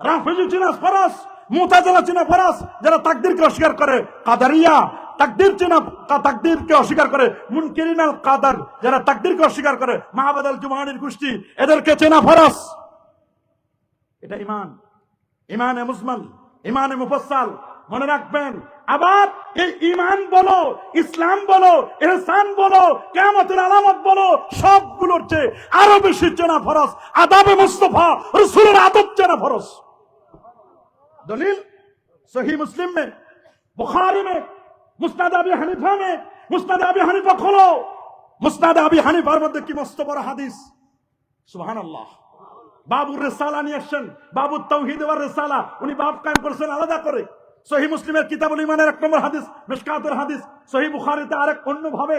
রাফেজি চেনা ফরজ, মুতাজিলা চেনা ফরজ। যারা তাকদীরকে অস্বীকার করে, কাদারিয়া তাকদীর চেনা, তাকদীরকে অস্বীকার করে, মুনকিরিন আল কাদার যারা তাকদীরকে অস্বীকার করে, মাহবাদ আল জুমানির গোষ্ঠী, এদেরকে চেনা ফরজ। এটা ঈমান, ঈমানে মুজমাল, ঈমানে মুফাসসাল, মনে রাখবেন। আবার এই ঈমান বলো, ইসলাম বলো, ইহসান বলো, কিয়ামতের আলামত বলো, সবগুলোর চেয়ে আরো বেশি চেনা ফরজ আদাবে মুস্তাফা রাসূলের আদব চেনা ফরজ। दलील सही मुस्लिम में, बुखारी में, मुस्नद अबी हनीफा में। मुस्नद अबी हनीफा खोलो, मुस्नद अबी हनीफार মধ্যে কি মস্ত বড় হাদিস, সুবহানাল্লাহ। বাবুর রিসালা নিয়ে আসছেন, বাবুত তাওহীদ ওয়ার রিসালা, উনি বাব কায়েম করেছেন আলাদা করে। সহিহ মুসলিমের কিতাবুল ঈমানের 1 নম্বর হাদিস, মিশকাতুল হাদিস। সহিহ বুখারীতে আরেক অন্য ভাবে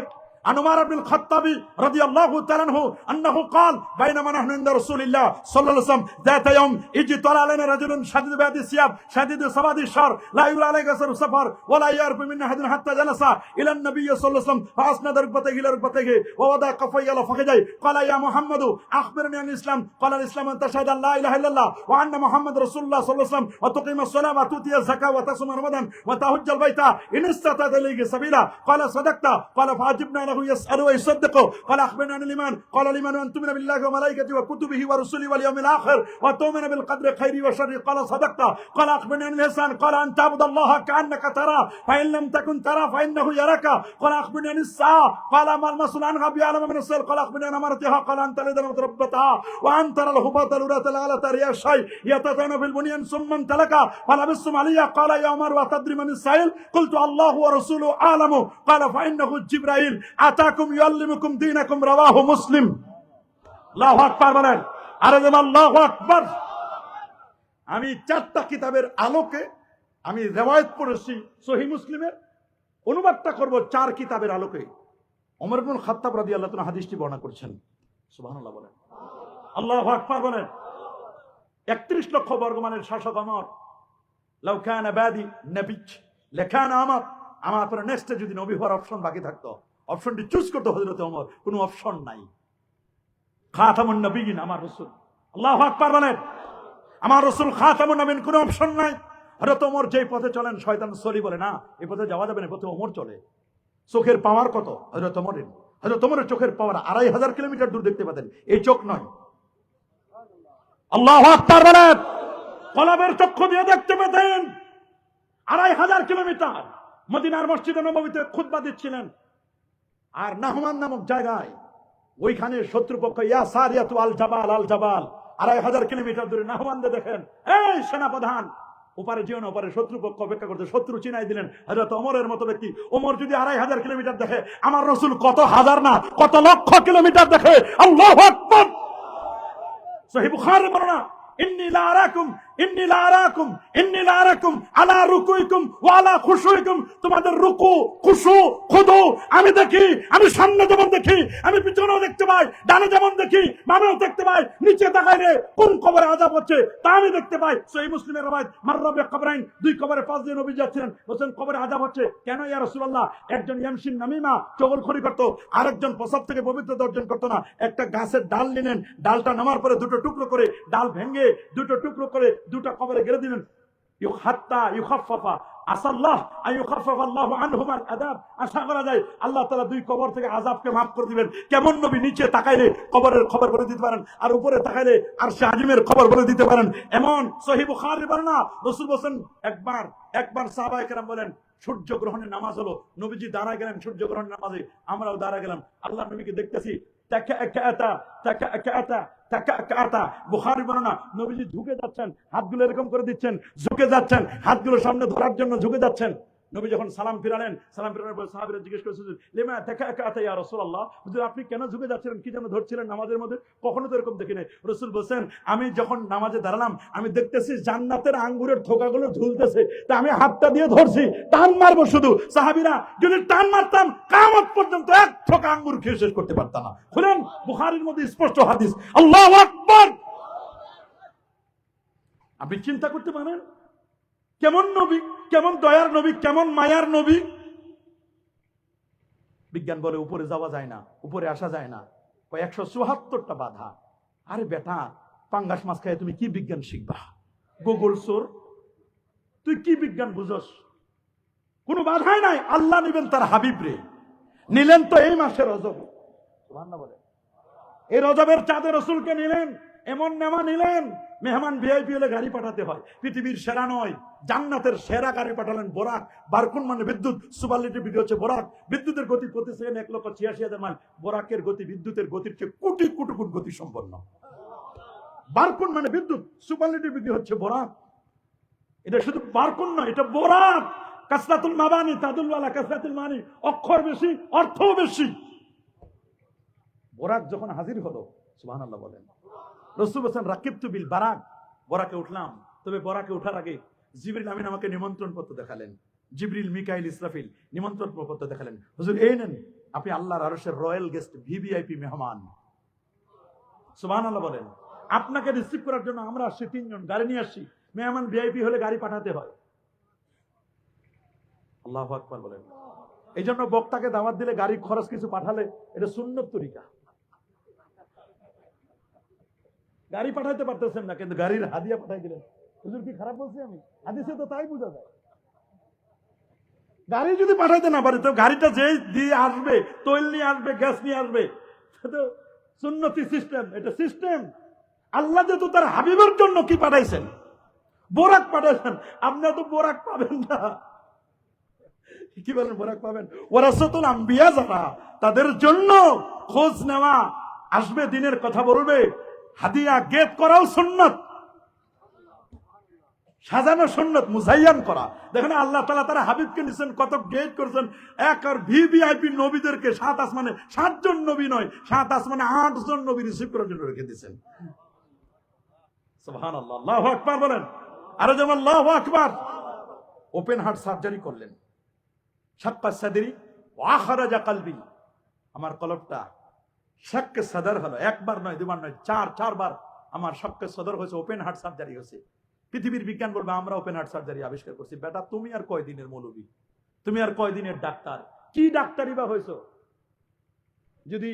عن عمر بن الخطاب رضي الله تعالى عنه انه قال بينما نحن عند رسول الله صلى الله عليه وسلم ذات يوم اجى طلع علينا رجل شديد بياض الثياب شديد سواد الشعر لا يرى عليه اثر السفر ولا يعرف منا احد حتى جلس الى النبي صلى الله عليه وسلم فاسند ركبته الى ركبته ووضع كفيه على فخذيه قال يا محمد اخبرني عن الاسلام قال الاسلام ان تشهد ان لا اله الا الله وان محمد رسول الله صلى الله عليه وسلم وتقيم الصلاه وتؤتي الزكاه وتصوم رمضان وتحج البيت ان استطعت اليه سبيلا قال صدقت قال فاجبنا له يسأل ويصدق قال أخبرنا عن الإيمان قال الإيمان أن تؤمن بالله وملائكته وكتبه ورسله واليوم الآخر وتؤمن بالقدر خيره وشره قال صدقت قال أخبرنا عن الإحسان قال أن تعبد الله كأنك تراه فإن لم تكن تراه فإنه يراك قال أخبرني عن الساعة قال ما المسؤول عنها بأعلم من السائل قال أخبرني عن أمارتها قال أن تلد ربتها وأن ترى الهباط العراة العالة رياء الشيء يتطايرون في البنيان ثم انطلق فلبثتم علي قال يا عمر وتدري من السائل قلت الله ورسوله أعلم قال فإنه جبرائيل আতাকুম ইউআল্লিমুকুম দীনাকুম রাওয়াহু মুসলিম। আল্লাহু আকবার বলেন, আরে যেন আল্লাহু আকবার। আমি 4টা কিতাবের আলোকে আমি রিওয়ায়াত পড়েছি, সহিহ মুসলিমের অনুবাদটা করব 4 কিতাবের আলোকে। ওমর ইবনে খাত্তাব রাদিয়াল্লাহু তাআলা হাদিসটি বর্ণনা করেছেন। সুবহানাল্লাহ বলেন, আল্লাহু আকবার বলেন। 31 লক্ষ বর্গমানের শাসক ওমর, লাউ কানা বাদি নবী লাকানা ওমর, আমার পরে নেক্সটে যদি নবী হওয়ার অপশন বাকি থাকতো, অপশনটি চুজ করতে হযরত ওমর, কোনো অপশন নাই। খাতামুন নবিয়িন আমার রাসূল, আল্লাহু আকবার বলেন, আমার রাসূল খাতামুন নবিয়িন, কোনো অপশন নাই। হযরত ওমর যেই পথে চলেন শয়তান সরি বলে না, এই পথে যাওয়া যাবে না, এই পথে ওমর চলে। চোখের পাওয়ার কত হযরত ওমরের? হযরত ওমরের চোখের পাওয়ার 2500 কিলোমিটার দূর দেখতে পেতেন, এই চোখ নয়। আল্লাহু আকবার বলেন, কলবের চক্ষু দিয়ে দেখতে পেতেন। 2500 কিলোমিটার মদিনার মসজিদে নববীতে খুতবা দিচ্ছিলেন, আর নাহমান নামক জায়গায় ওইখানে শত্রুপক্ষ ইয়া সারিয়াতু আল জাবাল, আল জাবাল 2500 কিলোমিটার দূরে নাহমানদে দেখেন, এই সেনাপ্রধান ওপারে যেও না, ওপারে শত্রু পক্ষ অপেক্ষা করতে, শত্রু চিনাই দিলেন হযরত ওমরের মতো ব্যক্তি। ওমর যদি 2500 কিলোমিটার দেখে, আমার রাসূল কত হাজার না কত লক্ষ কিলোমিটার দেখে। আল্লাহু আকবার। সহিহ বুখারী বর্ণনা, ইন্নী লা আরাকুম আলা রুকুইকুম ওয়া আলা খুশুইকুম, তোমাদের রুকু খুশু খুদু আমি দেখি, আমি সামনে যেমন দেখি আমি পিছনেও দেখতে পাই, ডানে যেমন দেখি বামেও দেখতে পাই, নিচে তাকাইলে কোন কবরে আযাব হচ্ছে তা আমি দেখতে পাই। সহিহ মুসলিমের রওয়ায়াত, মাররা বিকবরাইন, দুই কবরে পাশ দিয়ে নবী যাচ্ছিলেন, বলেন কবরে আযাব হচ্ছে কেন ইয়া রাসূলুল্লাহ? একজন ইয়ামশিন নামিমা, চগলখড়ি করত, আরেকজন প্রসাব থেকে পবিত্রতা অর্জন করত না। একটা গাছের ডাল নিলেন, ডালটা নামার পরে দুটো টুকরো করে, ডাল ভেঙে দুটো টুকরো করে দুটো কবরে গেড়ে দিলেন। হাত্তা ইউখাফফাফা আসাল্লাহ আইয়ুখাফফাফা আল্লাহু আনহুমাল আযাব, আশা করা যায় আল্লাহ তাআলা দুই কবর থেকে আযাবকে maaf করে দিবেন। কেমন নবী? নিচে তাকাইলে কবরের খবর বলে দিতে পারেন, আর উপরে তাকাইলে আরশে আজিমের খবর বলে দিতে পারেন। এমন সহিহ বুখারী বর্ণনা, রাসূল বলেন একবার সাহাবায়ে কেরাম বলেন সূর্য গ্রহণের নামাজ হলো, নবীজি দাঁড়ায় গেলেন সূর্য গ্রহণের নামাজে, আমরাও দাঁড়ায় গেলাম, আল্লাহ নবীকে দেখতেছি বুখারী বর্ণনা, নবীজি ঝুঁকে যাচ্ছেন, হাতগুলো এরকম করে দিচ্ছেন, ঝুঁকে যাচ্ছেন, হাতগুলো সামনে ধরার জন্য ঝুঁকে যাচ্ছেন। নবী যখন সালাম ফিরালেন, সালাম ফিরানোর পর সাহাবীরা জিজ্ঞেস করেছিলেন, লিমা তাকাআতা ইয়া রাসূলুল্লাহ, হুজুর আপনি কেন ঝুঁকে যাচ্ছিলেন, কি যেন ধরছিলেন নামাজের মধ্যে? কখনো তো এরকম দেখি নাই। রাসূল বলেন, আমি যখন নামাজে দাঁড়ালাম আমি দেখতেছি জান্নাতের আঙ্গুরের থোকাগুলো ঝুলতেছে, তা আমি হাতটা দিয়ে ধরছি, টান মারবো শুধু। সাহাবীরা যদি টান মারতাম কিয়ামত পর্যন্ত এক থোকা আঙ্গুর খেয়ে শেষ করতে পারতাম না। শুনেন, বুখারীর মধ্যে স্পষ্ট হাদিস। আল্লাহু আকবার। আপনি চিন্তা করতে পারেন কেমন নবী, কেমন দয়ার নবী, কেমন মায়ার নবী। বিজ্ঞান বলে উপরে যাওয়া যায় না, উপরে আসা যায় না, 174টা বাধা। আরে বেটা, পাঙ্গাস মাছ খায় তুমি কি বিজ্ঞান শিখবা? গুগল সোর, তুই কি বিজ্ঞান বুঝস? কোনো বাধাই নাই। আল্লাহ নিবেন তার হাবিব রে, নিলেন তো এই মাসে রজব, সুবহানাল্লাহ বলে, এই রজবের চাঁদে রসুলকে নিলেন, এমন নেমা নিলেন। মেহমান ভিআইপি হলে গাড়ি পাঠাতে হয়, পৃথিবীর সেরা নয় জান্নাতের সেরা গাড়ি পাঠালেন, বোরাক। বারকুন মানে বিদ্যুৎ, সুপারলেটিভ ভিডিও হচ্ছে বোরাক। বিদ্যুতের গতি প্রতি সেকেন্ডে 1,86,000 মাইল। বোরাকের গতি বিদ্যুতের গতির চেয়ে কোটি কোটি গুণ গতি সম্পন্ন। বারকুন মানে বিদ্যুৎ, সুপারলেটিভ ভিডিও হচ্ছে বোরাক। এটা শুধু বারকুন নয়, এটা বোরাক। কাসরাতুল মাবানি তাদুল্লু আলা কাসরাতুল মানি, অক্ষর বেশি অর্থও বেশি। বোরাক যখন হাজির হলো, সুবহানাল্লাহ বলেন, রাসূল বলেন রাকিবতু বিল বারাক, বরাকে উঠলাম। তবে বরাকে ওঠার আগে জিবরিল আমিন আমাকে নিমন্ত্রণ পত্র দেখালেন। জিবরিল, মিকাইল, ইসরাফিল নিমন্ত্রণ পত্র দেখালেন। হুজুর এই নেন, আপনি আল্লাহর আরশের রয়্যাল গেস্ট, ভিভিআইপি মেহমান। সুবহানাল্লাহ বলেন। আপনাকে রিসিভ করার জন্য আমরা আসছি 3 জন, গাড়ি নিয়ে আসছি। মেহমান ভিআইপি হলে গাড়ি পাঠাতে হয়। আল্লাহু আকবার বলেন। এই জন্য বক্তাকে দাওয়াত দিলে গাড়ি খরচ কিছু পাঠালে এটা সুন্নত তরিকা। গাড়ি পাঠাইতে পারতেছেন না, কিন্তু গাড়ির হাদিয়া পাঠাই দিলেন। হুজুর কি খারাপ বলছি আমি? হাদিসে তো তাই বোঝা যায়। গাড়ি যদি পাঠাইতে না পারে তো গাড়িটা যে দিয়ে আসবে, তৈল নিয়ে আসবে, গ্যাস নিয়ে আসবে, তো সুন্নতি সিস্টেম, এটা সিস্টেম। আল্লাহ যেহেতু তার হাবিবের জন্য কি পাঠাইছেন, বোরাক পাঠাইছেন। আপনারা তো বোরাক পাবেন না। কি বলেন, বোরাক পাবেন? ওয়ারাসাতুল আম্বিয়া, যারা তাদের জন্য খোঁজ নেওয়া আসবে, দিনের কথা বলবে, হাদিয়া গেট করাও সুন্নাত, সাজানো সুন্নাত, মুজাইয়ান করা। দেখেন আল্লাহ তাআলা তার হাবিবকে নিছেন, কত গেট করেছেন। এক আর ভিভিআইপি নবীদেরকে 7 আসমানে, 7 জন নবী নয়, 7 আসমানে 8 জন নবী রিসিভ করার জন্য রেখে দিয়েছেন। সুবহানাল্লাহ, আল্লাহু আকবার বলেন। আর যেমন আল্লাহু আকবার। ওপেন হার্ট সার্জারি করলেন। শাক্কা সাদরি ওয়া খারাজা কলবি, আমার কলবটা শাক্কে সদর হলো। একবার নয়, দুবার নয়, 4 বার আমার শাক্কে সদর হয়েছে, ওপেন হার্ট সার্জারি হয়েছে। পৃথিবীর বিজ্ঞান বলবে আমরা ওপেন হার্ট সার্জারি আবিষ্কার করছি। বেটা, তুমি আর কয়দিনের মৌলবী, তুমি আর কয়দিনের ডাক্তার? কি ডাক্তারই বা হয়েছো? যদি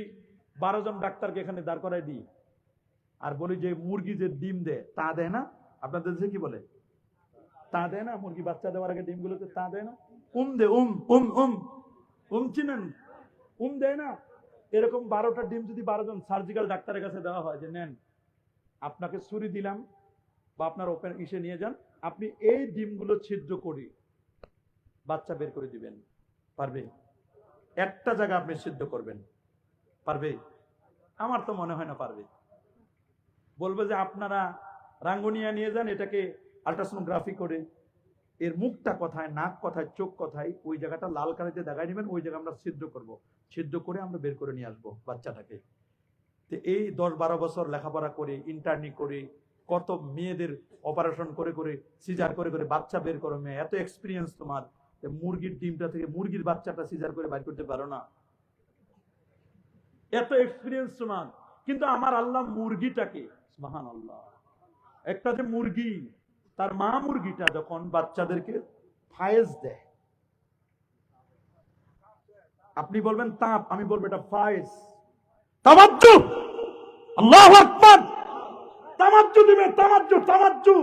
12 জন ডাক্তারকে এখানে দাঁড় করাই দিই আর বলি যে মুরগি যে ডিম দেয় তা দেয় না, আপনাদের দেশে কি বলে? তা দেয় না। মুরগি বাচ্চা দেওয়ার আগে ডিমগুলোতে তা দেয় না, দে চিনেন, দেয় না। এরকম 12টা ডিম যদি 12 জন সার্জিক্যাল ডাক্তারের কাছে দেওয়া হয় যে নেন, আপনাকে ছুরি দিলাম বা আপনার ওপেন ইসে নিয়ে যান, আপনি এই ডিমগুলো ছিদ্র করে বাচ্চা বের করে দিবেন, পারবে? একটা জায়গা আপনি ছিদ্র করবেন, পারবে? আমার তো মনে হয় না পারবে। বলবে যে আপনারা রাঙ্গুনিয়া নিয়ে যান, এটাকে আল্ট্রাসোনোগ্রাফি করে এর মুখটা কোথায়, নাক কোথায়, চোখ কোথায়, ওই জায়গাটা লাল কালিতে দেখাই নেবেন, ওই জায়গা আমরা ছিদ্র করব, ছিদ্র করে আমরা বের করে নিয়ে আসবো বাচ্চাটাকে। তো এই 10-12 বছর লেখাপড়া করে, ইন্টার্নি করে, কত মেয়েদের অপারেশন করে করে, সিজার করে করে বাচ্চা বের করো, মেয়ে এত এক্সপিরিয়েন্স তোমার, মুরগির ডিমটা থেকে মুরগির বাচ্চাটা সিজার করে বাইর করতে পারো না? এত এক্সপিরিয়েন্স তোমার, কিন্তু আমার আল্লাহ মুরগিটাকে, সুবহানাল্লাহ, একটা যে মুরগি, তার মা মুরগিটা যখন বাচ্চাদেরকে ফায়েজ দেয়, আপনি বলবেন তাপ, আমি বলবো এটা ফায়েজ। তাওয়াজ্জু, আল্লাহু আকবার, তাওয়াজ্জু দিবে, তাওয়াজ্জু, তাওয়াজ্জু।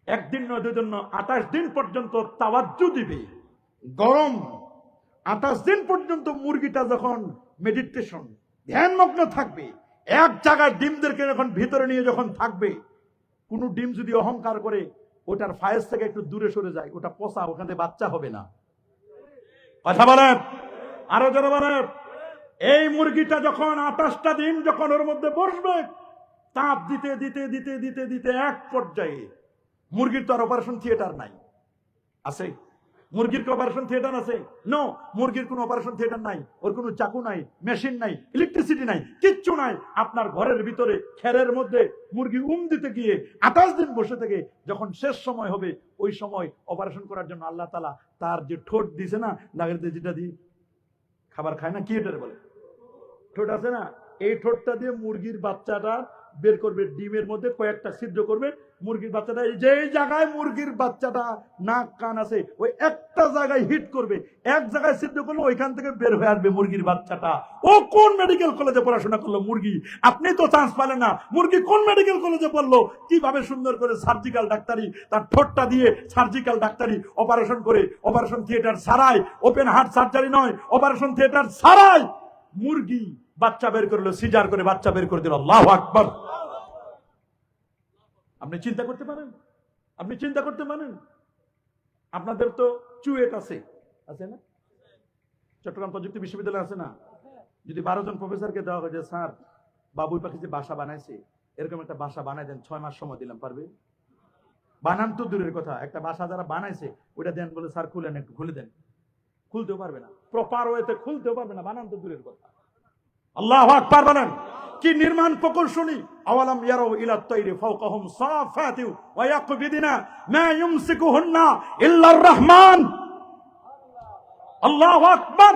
একদিন নয়, দুদিন নয়, 28 দিন পর্যন্ত তাওয়াজ্জু দিবে, গরম 28 দিন পর্যন্ত মুরগিটা যখন মেডিটেশন, ধ্যানমগ্ন থাকবে, এক জায়গায় ডিমদেরকে যখন ভিতরে নিয়ে যখন থাকবে, কোন ডিম যদি অহংকার করে ওটার ফায়েজ থেকে একটু দূরে সরে যায়, ওটা পচা, ওখান থেকে বাচ্চা হবে না। কথা বলেন, আরো যারা বলেন, এই মুরগিটা যখন 28টা দিন যখন ওর মধ্যে বসবে, তাপ দিতে দিতে দিতে দিতে দিতে এক পর্যায়ে, মুরগির তো আর অপারেশন থিয়েটার নাই, আছে? মুরগির কি অপারেশন থিয়েটার আছে? নো, মুরগির কোনো অপারেশন থিয়েটার নাই, ওর কোনো চাকু নাই, মেশিন নাই, ইলেকট্রিসিটি নাই, কিচ্ছু নাই। আপনার ঘরের ভিতরে খেরের মধ্যে মুরগি দিতে গিয়ে 28 দিন বসে থেকে যখন শেষ সময় হবে, ওই সময় অপারেশন করার জন্য আল্লাহ তাআলা তার যে ঠোঁট দিছে না, নাগের যেটা দিয়ে খাবার খায় না, কি এটার বলে, ঠোঁট আছে না, এই ঠোঁটটা দিয়ে মুরগির বাচ্চাটা বের করবে, ডিমের মধ্যে কয়েকটা ছিদ্র করবে, মুরগির বাচ্চাটা যে জায়গায় মুরগির বাচ্চাটা নাক কান আছে, ওই একটা জায়গায় হিট করবে, এক জায়গায় ছিদ্র করলে ওইখান থেকে বের হয়ে আসবে মুরগির বাচ্চাটা। ও কোন মেডিকেল কলেজে পড়াশোনা করলো মুরগি? আপনি তো চান্স পেলেন না। মুরগি কোন মেডিকেল কলেজে পড়লো? কিভাবে সুন্দর করে সার্জিক্যাল ডাক্তারি, তার ঠোঁটটা দিয়ে সার্জিক্যাল ডাক্তারি অপারেশন করে, অপারেশন থিয়েটার ছাড়াই, ওপেন হার্ট সার্জারি নয়, অপারেশন থিয়েটার ছাড়াই মুরগি বাচ্চা বের করলো, সিজার করে বাচ্চা বের করে দিল। আল্লাহু আকবার। আপনি চিন্তা করতে পারেন? আপনি চিন্তা করতে পারেন? আপনাদের তো চুয়েট আছে, আছে না? চট্টগ্রাম প্রযুক্তি বিশ্ববিদ্যালয় আছে না? যদি 12 জন প্রফেসরকে দেওয়া হয় যে স্যার বাবুই পাখি যে বাসা বানাইছে, এরকম একটা বাসা বানাই দেন, 6 মাস সময় দিলাম, পারবে? বানান তো দূরের কথা, একটা বাসা যারা বানাইছে ওইটা দেন, বলে স্যার খুলেন, একটু খুলে দেন, খুলতেও পারবে না, প্রপার ওয়েতে খুলতেও পারবে না, বানান তো দূরের কথা। আল্লাহু আকবার বলেন। কি নির্মাণ প্রকৌশলী! আওয়ালাম ইয়ারাউ ইলা তাইরি ফাওকাহুম সাফাতি ওয়া ইয়াকবিদিনা মা ইউমসিকুহুন্না ইল্লার রহমান। আল্লাহু আকবার,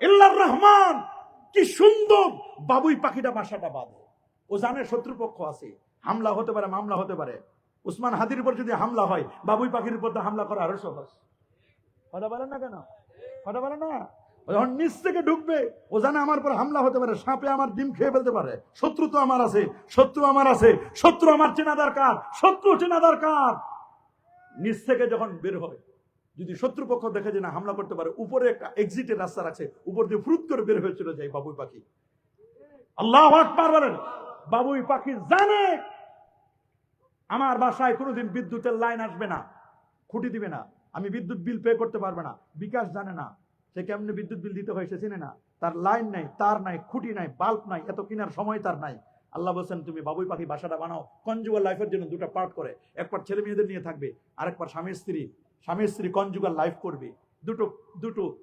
ইল্লার রহমান। কি সুন্দর বাবুই পাখিটা বাসাটা বাঁধে। ও জানে শত্রুপক্ষ আছে, হামলা হতে পারে, মামলা হতে পারে। উসমান হাদির উপর যদি হামলা হয়, বাবুই পাখির উপর হামলা করা আরো সহজ। কথা বলেন না কেন? কথা বলেন না? যখন নিচ থেকে ঢুকবে, ও জানে আমার পর হামলা হতে পারে, সাপে আমার ডিম খেয়ে ফেলতে পারে, শত্রু তো আমার আছে, শত্রু আমার আছে, শত্রু আমার চেনা দরকার, শত্রু চেনা দরকার। নিচ থেকে যখন বের হয়, যদি শত্রুপক্ষ দেখে যে না হামলা করতে পারে, উপরে একটা এক্সিটের রাস্তা আছে, উপর দিয়ে ফুরুত করে বের হয়ে চলে যায় বাবুই পাখি। আল্লাহু আকবার বলেন। বাবুই পাখি জানে আমার বাসায় কোনোদিন বিদ্যুতের লাইন আসবে না, খুঁটি দিবে না, আমি বিদ্যুৎ বিল পে করতে পারবে না। বিকাশ জানে না সে কেমনে বিদ্যুৎ বিল দিতে হয়, সে চিনে না। তার লাইন নাই, তার নাই, খুঁটি নাই, বাল্ব নাই, এত কেনার সময় তার নাই। আল্লাহ বলছেন তুমি বাবুই পাখি বাসাটা বানাও কনজুগাল লাইফের জন্য, দুটো পার্ট করে, একবার ছেলে মেয়েদের নিয়ে থাকবে, আরেকবার স্বামী স্ত্রী কনজুগাল লাইফ করবে।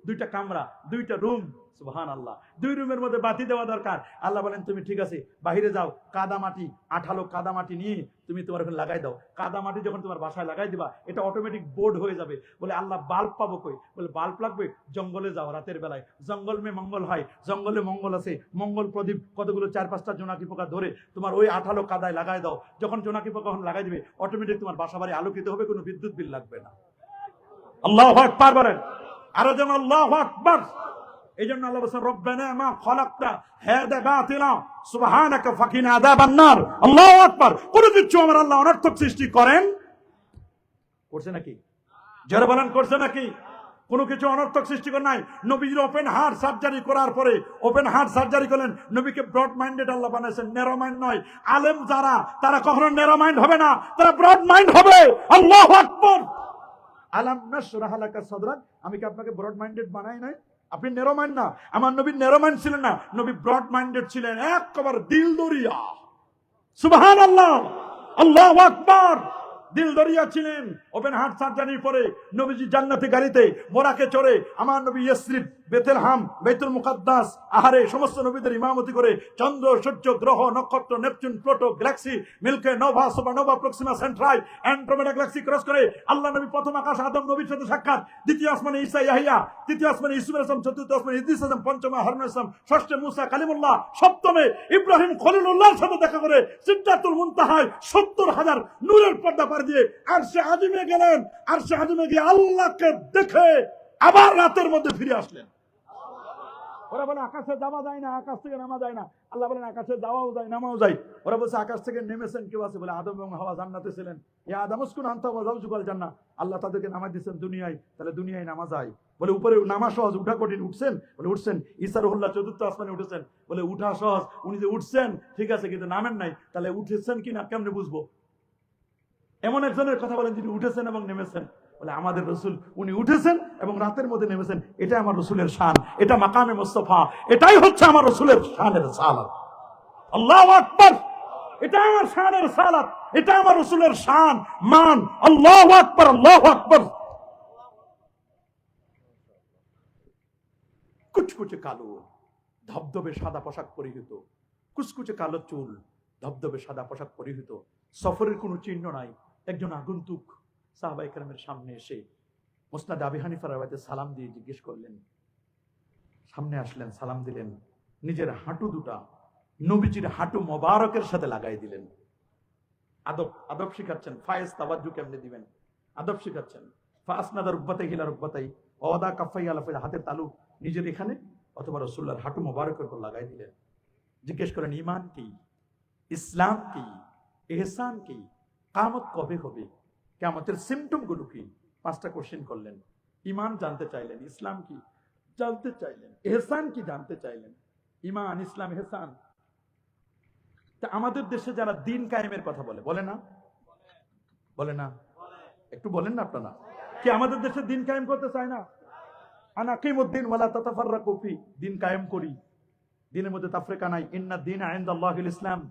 দুইটা কামরা, দুইটা রুম। সুবহানাল্লাহ। 2 রুমের মধ্যে বাতি দেওয়া দরকার। আল্লাহ বলেন তুমি ঠিক আছে, বাহিরে যাও, কাদামাটি, আঠালো কাদামাটি নিয়ে তুমি তোমার ওখানে লাগাই দাও। কাদামাটি যখন তোমার বাসায় লাগাই দিবা, এটা অটোমেটিক বোর্ড হয়ে যাবে। বলে আল্লাহ বাল্ব পাবো কই? বলে বাল্ব লাগবে, জঙ্গলে যাও রাতের বেলায়, জঙ্গল মে মঙ্গল হয়, জঙ্গলে মঙ্গল আছে, মঙ্গল প্রদীপ কতগুলো 4-5টা জোনাকি পোকা ধরে তোমার ওই আঠালো কাদায় লাগাই দাও। যখন জোনাকি পোকা লাগাই দিবে, অটোমেটিক তোমার বাসা বাড়ি আলোকিত হবে, কোনো বিদ্যুৎ বিল লাগবে না। আল্লাহু আকবার বলেন। আরো যেন আল্লাহু আকবার। এই জন্য আল্লাহ বলেন রব্বানা মা খালাকতা হাদা বাতিলা সুবহানাকা ফাকিনা আযাবান নার। আল্লাহু আকবার। কোন কিছু আমার আল্লাহ অনর্থক সৃষ্টি করেন করছে নাকি? যারা বলেন করছে নাকি? কোনো কিছু অনর্থক সৃষ্টি করে নাই। নবীর ওপেন হার্ট সার্জারি করার পরে, ওপেন হার্ট সার্জারি করলেন, নবীকে ব্রড মাইন্ডেড আল্লাহ বানাইছেন, ন্যারো মাইন্ড নয়। আলেম যারা, তারা কখনো ন্যারো মাইন্ড হবে না, তারা ব্রড মাইন্ড হবে। আল্লাহু আকবার। আলাম নাশরাহ লাকা সাদরাক। আমি কি আপনাকে ব্রড মাইন্ডেড বানাই নাই? আপনি ন্যারো মাইন্ড না। আমার নবী ন্যারো মাইন্ড ছিলেন না, নবী ব্রড মাইন্ডেড ছিলেন, একেবারে দিল দরিয়া। সুবহানাল্লাহ। আল্লাহু আকবার। দিল দরিয়া ছিলেন, ওপেন হার্ট সার্জারির পরে নবীজি জান্নাতি গাড়িতে বোরাকে চড়ে আমার নবী ইয়াসরিব, বেতেলহাম, বাইতুল মুকাদ্দাস, আহারে সমস্ত নবীদের ইমামতি করে চন্দ্র, সূর্য, গ্রহ, নক্ষত্র, Neptune, Pluto, galaxy, milky, nova, supernova, Proxima Centauri, Andromeda galaxy cross করে আল্লাহ নবী প্রথম আকাশ আদম নবীর সাথে সাক্ষাৎ, দ্বিতীয় আসমানে ঈসা ইয়াহিয়া, তৃতীয় আসমানে ইউসুফ আলাইহিস সালাম, চতুর্থ আসমানে ইদ্রিস আলাইহিস সালাম, পঞ্চমে হারুন আলাইহিস সালাম, ষষ্ঠে মুসা কালিমুল্লাহ, সপ্তমে ইব্রাহিম খলিলুল্লাহর সাথে দেখা করে সিদরাতুল মুনতাহায় 70,000 নূরের পর্দা পার দিয়ে আরশে আজিমে গেলেন। আরশে আজিমে গিয়ে আল্লাহকে দেখে আবার রাতের মধ্যে ফিরে আসলেন। ওরা বলে আকাশে যাওয়া যায় না, আকাশ থেকে নামা যায় না। আল্লাহ বলেন আকাশে যাওয়াও যায়, নামাও যায়। ওরা বলছে আকাশ থেকে নেমেছেন কেউ আছে? বলে আদম এবং হাওয়া জান্নাতে ছিলেন। ইয়া আদম উসকুন আনতা ওয়া যাওজুকাল জান্নাহ। আল্লাহ তাদেরকে নামাই দিয়েছেন দুনিয়ায়, তাহলে দুনিয়ায় নামা যায়। বলে উপরে নামা সহজ, উঠা কঠিন। উঠছেন? বলে উঠছেন। ঈসা রুহুল্লাহ চতুর্থ আসমানে উঠেছেন। বলে উঠা সহজ, উনি যে উঠছেন ঠিক আছে, কিন্তু নামেন নাই, তাহলে উঠেছেন কিনা কেমনে বুঝবো? এমন একজনের কথা বলেন যিনি উঠেছেন এবং নেমেছেন। বলে আমাদের রসুল উনি উঠেছেন এবং রাতের মধ্যে নেমেছেন। এটা আমার রসুলের শান, এটা মাকামে মুস্তাফা, এটাই হচ্ছে আমার রসুলের শানের সালাত। আল্লাহু আকবার। এটা আমার শানের সালাত, এটা আমার রসুলের শান মান। আল্লাহু আকবার, আল্লাহু আকবার। কুচকুচে কালো, ধবধবে সাদা পোশাক পরিহিত, কুচকুচে কালো চুল, ধবধবে সাদা পোশাক পরিহিত, সফরের কোনো চিহ্ন নাই। একজন আগন্তুক সাহাবায়ে কেরামের সামনে এসে মুসনাদ আবি হানিফার রাওয়ায়াতে সালাম দিয়ে জিজ্ঞেস করলেন। সামনে আসলেন, সালাম দিলেন, নিজের হাঁটু দুটা নবীজির হাঁটু মোবারকের সাথে লাগাই দিলেন। আদব আদব শিখাচ্ছেন। ফায়েজ তাওয়াজ্জু কেমনে দিবেন আদব শিখাচ্ছেন। ফাসনাদা রুকবাতাইহি ইলা রুকবাতাই ওয়াদা কাফাই আলা ফিল, হাতের তালু নিজের এখানে অথবা রাসূলুল্লাহর হাঁটু মোবারকের উপর লাগাই দিলেন। জিজ্ঞেস করেন ঈমান কি, ইসলাম কি, ইহসান কি, কিয়ামত কবে হবে, কিয়ামতের সিম্পটম গুলো কি? 5টা কোশ্চেন করলেন। ঈমান জানতে চাইলেন, ইসলাম কি জানতে চাইলেন, ইহসান কি জানতে চাইলেন। ঈমান, ইসলাম, ইহসান। তা আমাদের দেশে যারা দিন কায়েমের কথা বলে, বলে না? বলে না? একটু বলেন না আপনারা, কি আমাদের দেশে দিন কায়েম করতে চায় না? আনা কিমুদ্দিন ওয়ালা তাতাফাররাকু ফি, দিন কায়েম করি, দিনের মধ্যে তাফরিকা নাই। ইন্না দ্বীনা ইনদাল্লাহিল ইসলাম,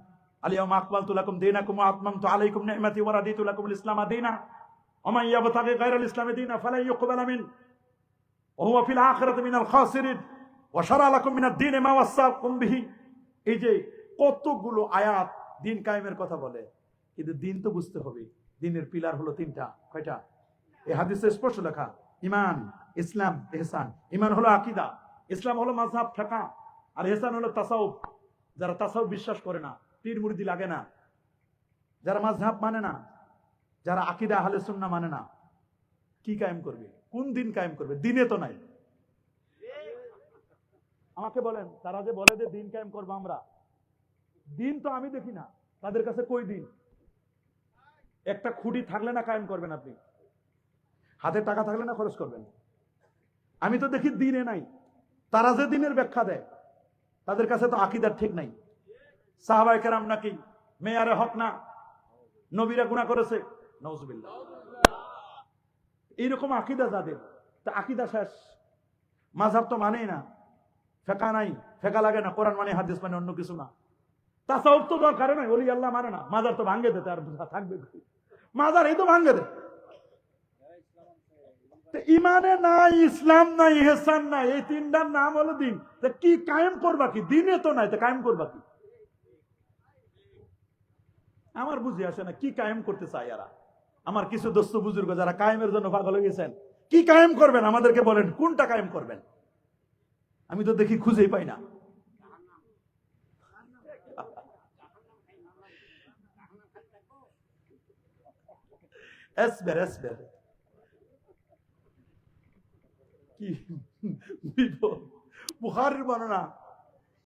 আল-ইয়াওমা আকমালতু লাকুম দীনাকুম ওয়া আতমামতু আলাইকুম নি'মাতি ওয়া রাদিতু লাকুমুল ইসলামা দীনা ওয়া মান ইয়াবতাগি গায়রাল ইসলামি দীনা ফালান ইউকবালা মিন ওয়া হুয়া ফিল আখিরাতি মিনাল খাসিরিন ওয়া শারা লাকুম মিনাদ দীনি মা ওয়াসাকুম বিহি। এই যে কতগুলো আয়াত দিন কায়েমের কথা বলে, কিন্তু দিন তো বুঝতে হবে। দিনের পিলার হলো 3টা। কয়টা? এই হাদিসে স্পষ্ট লেখা, ঈমান, ইসলাম, ইহসান। ঈমান হলো আকীদা, ইসলাম হলো মাযহাব ফিকহ, আর ইহসান হলো তাসাউফ। যারা তাসাউফ বিশ্বাস করে না, পীর মুরিদি লাগে না, যারা মাযহাব মানে না, যারা আকীদা আহলে সুন্নাহ মানে না, কি কায়েম করবে? কোন দিন কায়েম করবে? দিনে তো নাই। আমাকে বলেন, তারা যে বলে যে দিন কায়েম করবো আমরা, দিন তো আমি দেখি না তাদের কাছে। কই দিন? একটা খুঁটি থাকলে না কায়েম করবেন আপনি? হাতে টাকা থাকলে না খরচ করবেন? আমি তো দেখি দিনে নাই। তারা যে দিনের ব্যাখ্যা দেয়, তাদের কাছে তো আকীদার ঠিক নাই। সাহাবায়ে কেরাম নাকি মেয়ারে হক না, নবীরা গুনাহ করেছে, নাউজুবিল্লাহ। এইরকম আকীদা যাদের, তা আকীদা শেষ। মাযহাব তো মানেই না, ফিকহ নাই, ফিকহ লাগে না, কোরআন মানে, হাদিস মানে, অন্য কিছু না। তাসাউফ তো দরকার নাই, ওলি আল্লাহ মানে না, মাজার তো ভাঙ্গে দেয়, আর থাকবে মাজার, এই তো ভাঙ্গে দেয়। ইমানে নাই, ইসলাম নাই, ইহসান নাই, এই 3টার নাম হলো দিন। তা কি কায়েম করবা কি? দিনে তো নাই, তা কায়েম করবা কি? আমার বুঝে আসে না কি কায়েম করতে চায় এরা। আমার কিছু দোস্ত বুজুর্গ যারা কায়েমের জন্য পাগল হয়ে গেছেন, কি কায়েম করবেন আমাদেরকে বলেন, কোনটা কায়েম করবেন? আমি তো দেখি খুঁজেই পাই না। এসবের এসবের কি বিপদ। বুখারীর বর্ণনা,